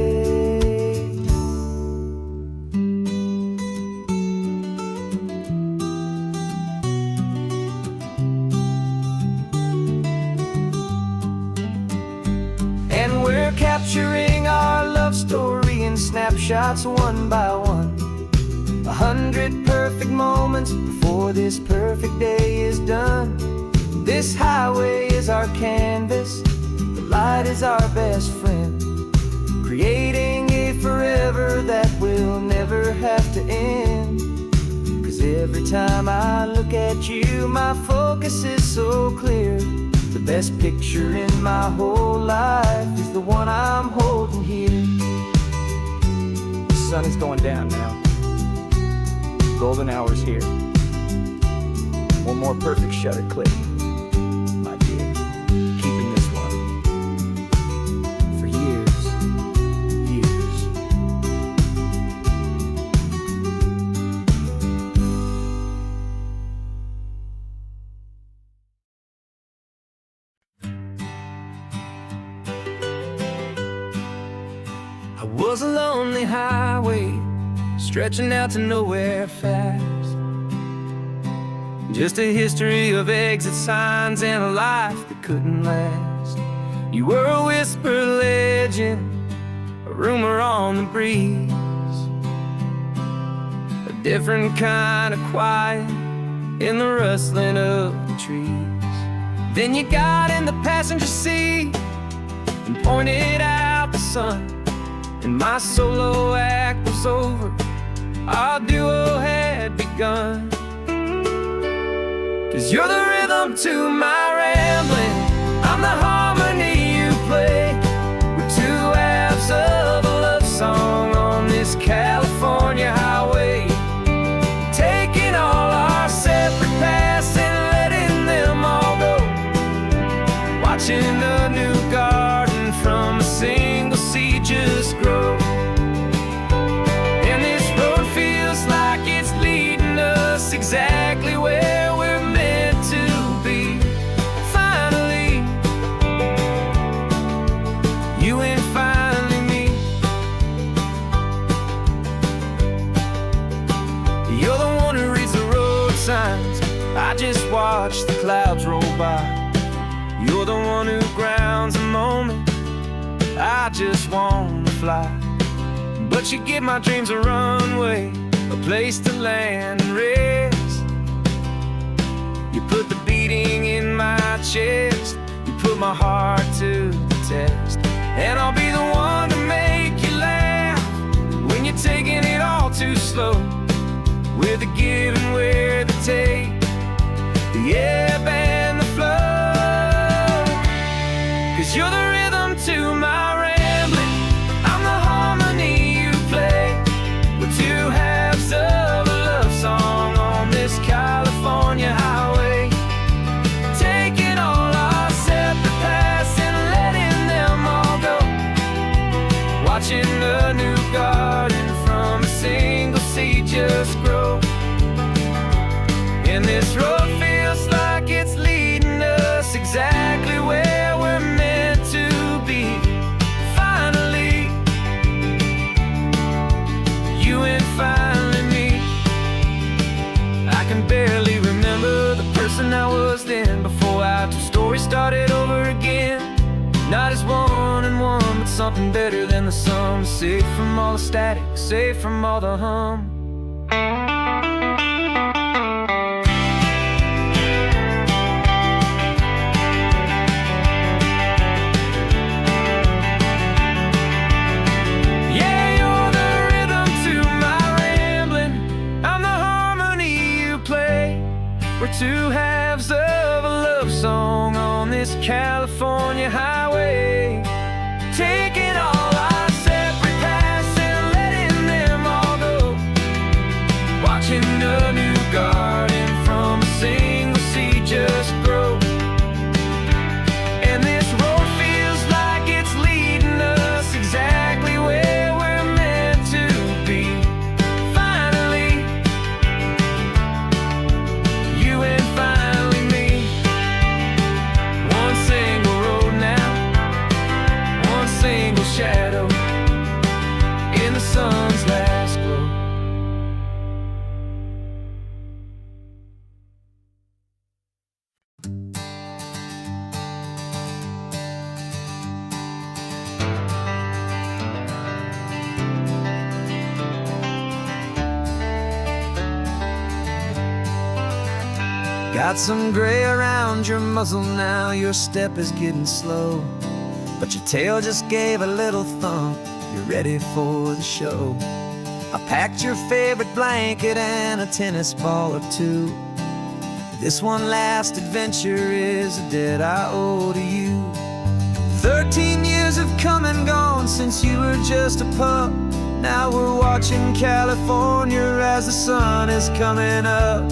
And we're capturing our love story in snapshots one by one. 100 perfect moments before this perfect day is done. This highway is our canvas, the light is our best friend, creating a forever that will never have to end. 'Cause every time I look at you, my focus is so clear. The best picture in my whole life is the one I'm holding here. The sun is going down now. Golden hour's here. One more perfect shutter click, my dear. Keeping this one for years, years. I was a lonely highway, stretching out to nowhere fast. Just a history of exit signs and a life that couldn't last. You were a whisper legend, a rumor on the breeze, a different kind of quiet in the rustling of the trees. Then you got in the passenger seat and pointed out the sun, and my solo act was over, our duo had begun. 'Cause you're the rhythm to my rambling, I'm the harmony you play. We're two halves of a love song on this California highway, taking all our separate paths and letting them all go, watching a new garden from a single seed just grow. And this road feels like it's leading us exactly where we're to be. Finally, you and finally me. You're the one who reads the road signs, I just watch the clouds roll by. You're the one who grounds a moment, I just wanna fly. But you give my dreams a runway, a place to land and rest. You put the beating in my chest, you put my heart to the test. And I'll be the one to make you laugh when you're taking it all too slow, with the give and with the take, the ebb and the flow. 'Cause you're the rhythm to my rambling, I'm the harmony you play. We're two halves of a love song on this California highway, taking all our separate paths and letting them all go, watching a new garden from a single seed just grow. And this road feels like it's leading us exactly where we're meant to be. Finally, you and finally me. I can barely remember the person I was then, before our two stories started over again. Not as one and one, but something better than the sum. Safe from all the static, safe from all the hum. We're two halves of a love song on this California highway, taking all our separate paths and letting them all go, watching a new garden from a single seed just grow. And this road feels like it's leading us exactly where we're meant to be. Finally, you and finally me. One single road now, one single shadow in the sun's last glow. Got some gray around your muzzle now, your step is getting slow, but your tail just gave a little thump, you're ready for the show. I packed your favorite blanket and a tennis ball or two. This one last adventure is a debt I owe to you. 13 years have come and gone since you were just a pup. Now we're watching California as the sun is coming up.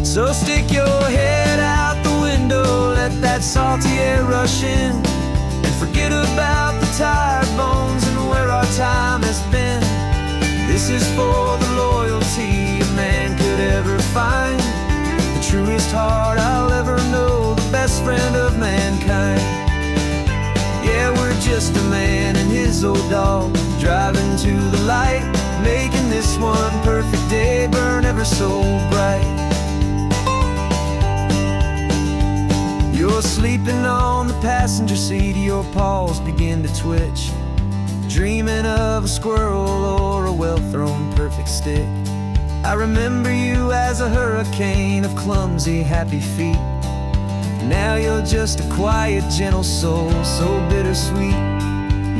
So stick your head out the window, let that salty air rush in, and forget about the tired bones and where our time has been. This is for the loyalty a man could ever find, the truest heart I'll ever know, the best friend of mankind. Yeah, we're just a man and his old dog, driving to the light, making this one perfect day burn ever so bright. You're sleeping on the passenger seat, your paws begin to twitch, dreaming of a squirrel or a well-thrown perfect stick. I remember you as a hurricane of clumsy, happy feet. Now you're just a quiet, gentle soul, so bittersweet.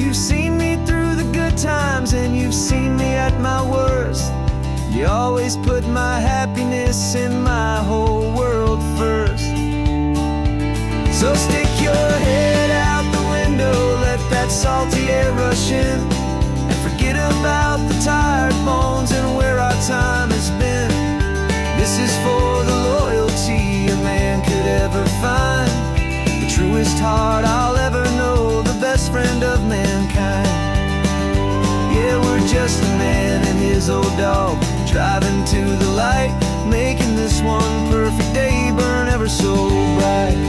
You've seen me through the good times and you've seen me at my worst. You always put my happiness in my whole world first. So stick your head out the window, let that salty air rush in, and forget about the tired bones and where our time has been. This is for the loyalty a man could ever find, the truest heart I'll ever know, the best friend of mankind. Yeah, we're just a man and his old dog, driving to the light, making this one perfect day burn ever so bright.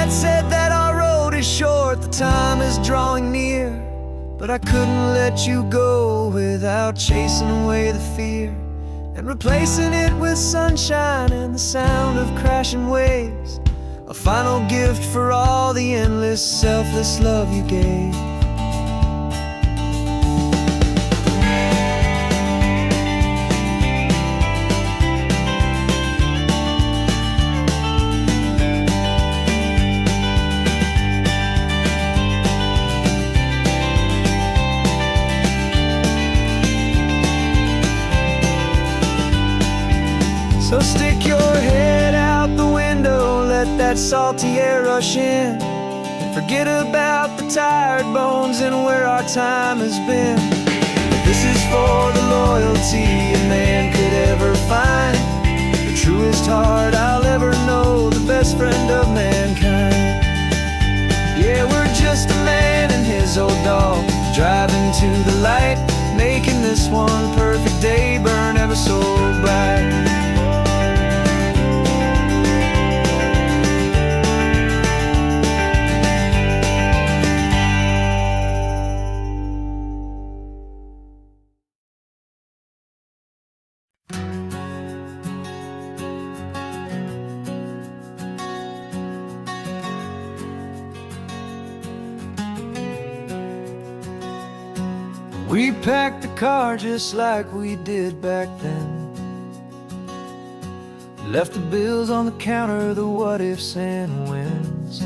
Said that our road is short, the time is drawing near, but I couldn't let you go without chasing away the fear and replacing it with sunshine and the sound of crashing waves. a final gift for all the endless, selfless love you gave. So stick your head out the window, let that salty air rush in, and forget about the tired bones and where our time has been. This is for the loyalty a man could ever find, the truest heart I'll ever know, the best friend of mankind. Yeah, we're just a man and his old dog, driving to the light, making this one perfect day burn ever so bright. We packed the car just like we did back then, left the bills on the counter, the what ifs and whens.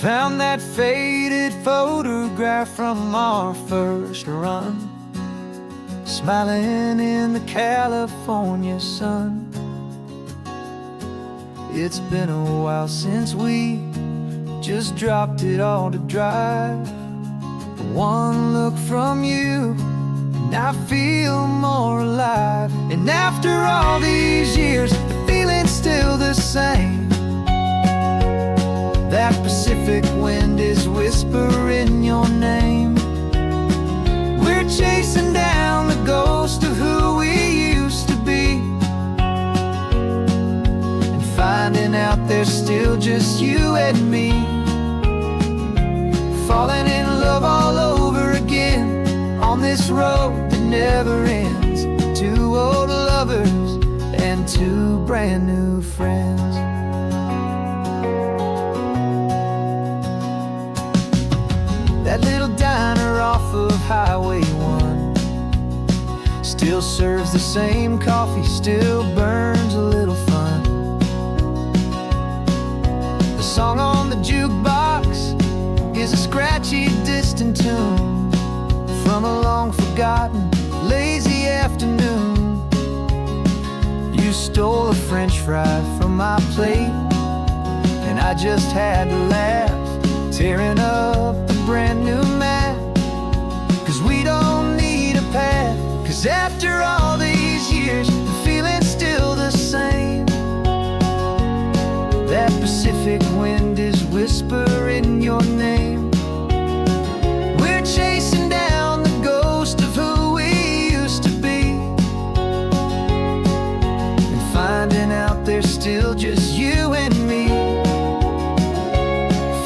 Found that faded photograph from our first run, smiling in the California sun. It's been a while since we just dropped it all to drive. One look from you and I feel more alive. And after all these years, the feeling's still the same. That Pacific wind is whispering your name. We're chasing down the ghost of who we used to be, and finding out there's still just you and me, falling in love all over again on this road that never ends. Two old lovers and two brand new friends. That little diner off of Highway 1 still serves the same coffee, still burns a little fun. The song on the jukebox is a scratchy, distant tune from a long-forgotten, lazy afternoon. You stole a French fry from my plate, and I just had to laugh, tearing up the brand new map. 'Cause we don't need a path, 'cause after all these years, the feeling's still the same. That Pacific wind is whispering your name. We're chasing down the ghost of who we used to be, and finding out there's still just you and me,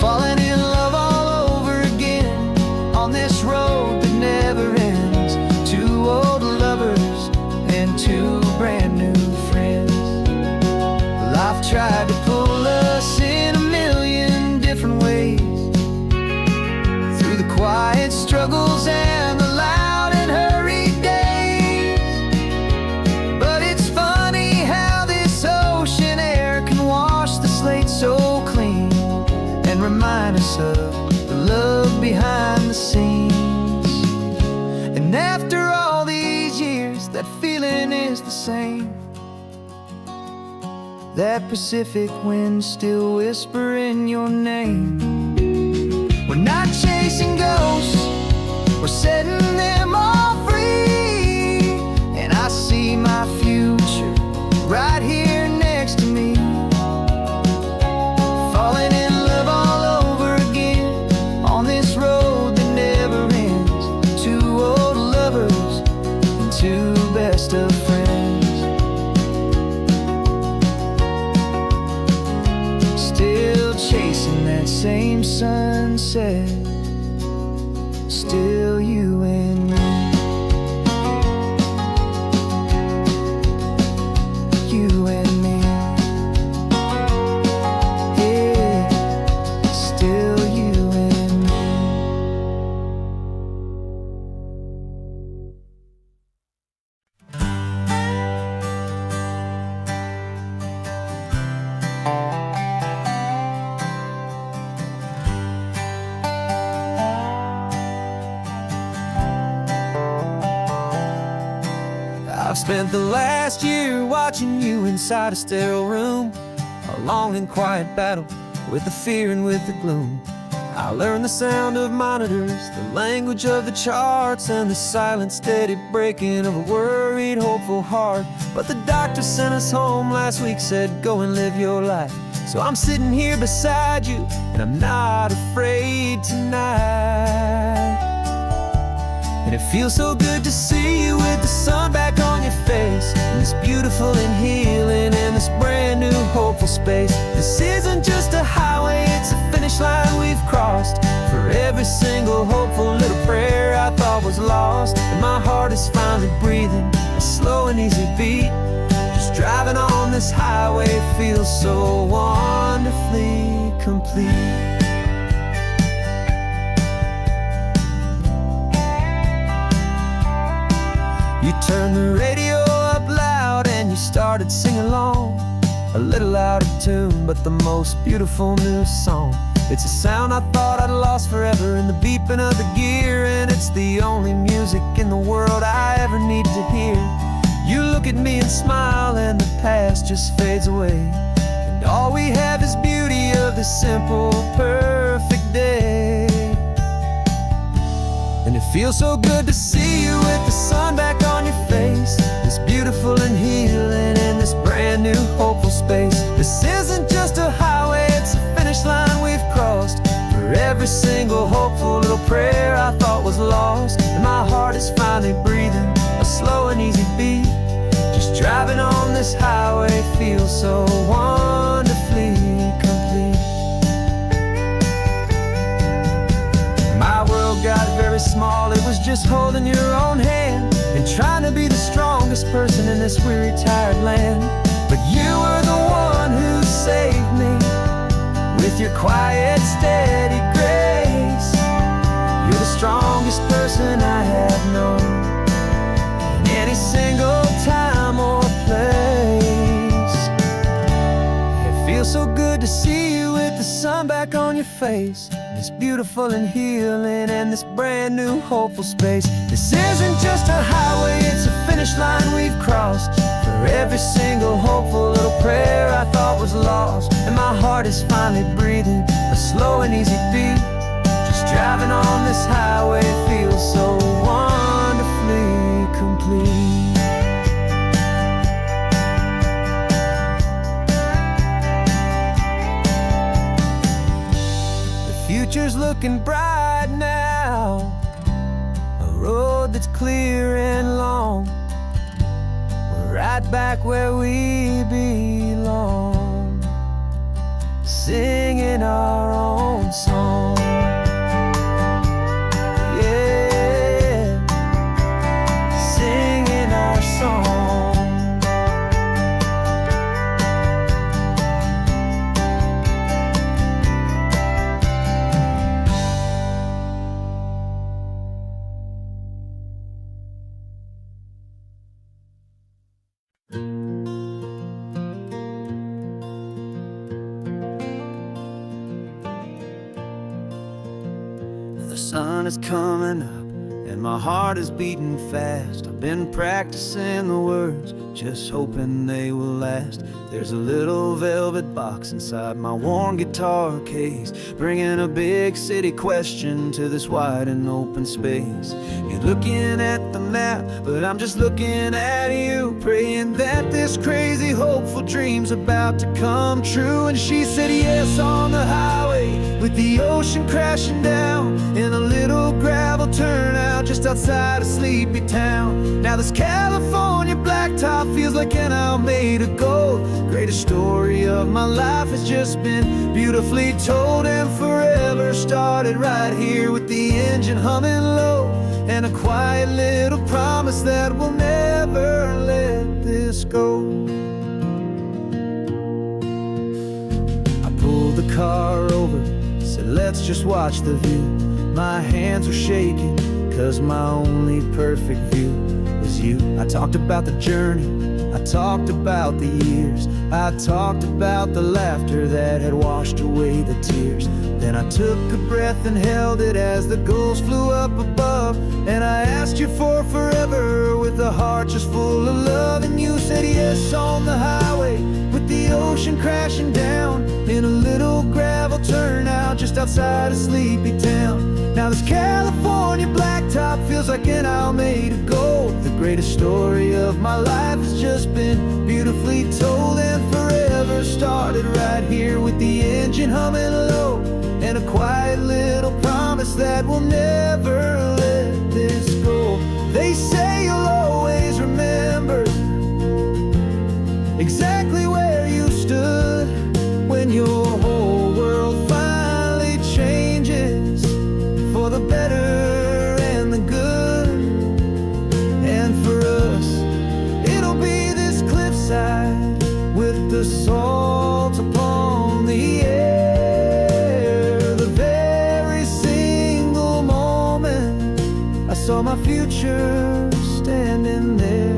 falling in love all over again on this road that never ends. Two old lovers and two brand new friends. Life tried to pull us in a million different ways, through the quiet struggles and the loud and hurried days. But it's funny how this ocean air can wash the slate so clean, and remind us of the love behind the scenes. And after all these years, that feeling is the same. That Pacific wind still whispering your name. We're not chasing ghosts, we're setting them all free. And I see my future right here next to me, falling in love all over again on this road that never ends. Two old lovers and two best of friends. Still chasing that same sunset, still you and me. You and me. I've spent the last year watching you inside a sterile room, a long and quiet battle with the fear and with the gloom. I learned the sound of monitors, the language of the charts, and the silent, steady breaking of a worried, hopeful heart. But the doctor sent us home last week, said go and live your life. So I'm sitting here beside you, and I'm not afraid tonight. And it feels so good to see you with the sun back on your face, and this beautiful and healing in this brand new hopeful space. This isn't just a highway, it's a finish line we've crossed. For every single hopeful little prayer I thought was lost, and my heart is finally breathing a slow and easy beat. Just driving on this highway feels so wonderfully complete. You turned the radio up loud and you started singing along, a little out of tune, but the most beautiful new song. It's a sound I thought I'd lost forever in the beeping of the gear, and it's the only music in the world I ever need to hear. You look at me and smile, and the past just fades away, and all we have is beauty of this simple, perfect day. And it feels so good to see you with the sun back on your face, this beautiful and healing in this brand new hopeful space. This isn't just a highway, it's a finish line we've crossed. For every single hopeful little prayer I thought was lost, and my heart is finally breathing a slow and easy beat. Just driving on this highway feels so wonderfully complete. My world got very small, it was just holding your own hand and trying to be the strongest person in this weary, tired land. But you were the one who saved me with your quiet, steady grace. You're the strongest person I have known in any single time or place. It feels so good to see you with the sun back on your face, this beautiful and healing and this brand new hopeful space. This isn't just a highway, it's a finish line we've crossed. For every single hopeful little prayer I thought was lost, and my heart is finally breathing a slow and easy beat. Just driving on this highway feels so wonderfully complete. Future's looking bright now, a road that's clear and long. We're right back where we belong, singing our own song. Yeah, singing our song. The sun is coming up and my heart is beating fast. I've been practicing the words, just hoping they will last. There's a little velvet box inside my worn guitar case, bringing a big city question to this wide and open space. You're looking at the map, but I'm just looking at you, praying that this crazy hopeful dream's about to come true. And she said yes on the highway, with the ocean crashing down in a little gravel turnout just outside a sleepy town. Now this California blacktop feels like an hour made of gold. Greatest story of my life has just been beautifully told, and forever started right here with the engine humming low, and a quiet little promise that we'll never let this go. I pulled the car over, said let's just watch the view. My hands were shaking, cause my only perfect view was you. I talked about the journey, I talked about the years, I talked about the laughter that had washed away the tears. Then I took a breath and held it as the gulls flew up above, and I asked you for forever with a heart just full of love. just outside of Sleepy Town. Now this California blacktop feels like an hour made of gold. The greatest story of my life has just been beautifully told, and forever started right here with the engine humming low, and a quiet little promise that we'll never let this go. They say you'll always remember exactly where you stood when your whole world finally changes for the better and the good. And for us, it'll be this cliffside with the salt upon the air. The very single moment I saw my future standing there.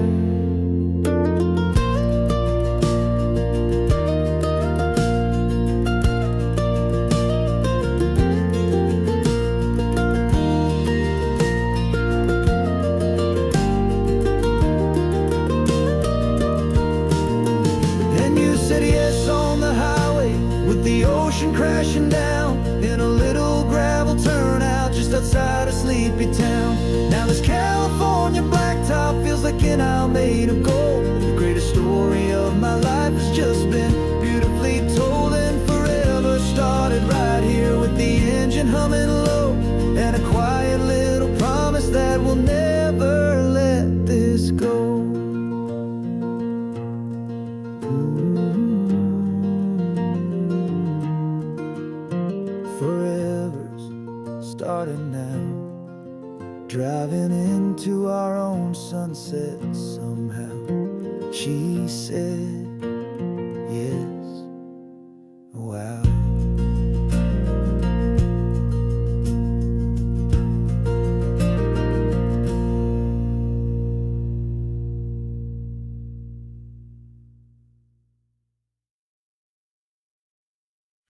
Said yes on the highway with the ocean crashing down in a little gravel turnout just outside of Sleepy Town. Now this California blacktop feels like an hour made of gold. The greatest story of my life has just been beautifully told, and forever started right here with the engine humming low, and a quiet little promise that we'll never let this go. Forever's starting now, driving into our own sunset somehow. She said, yeah.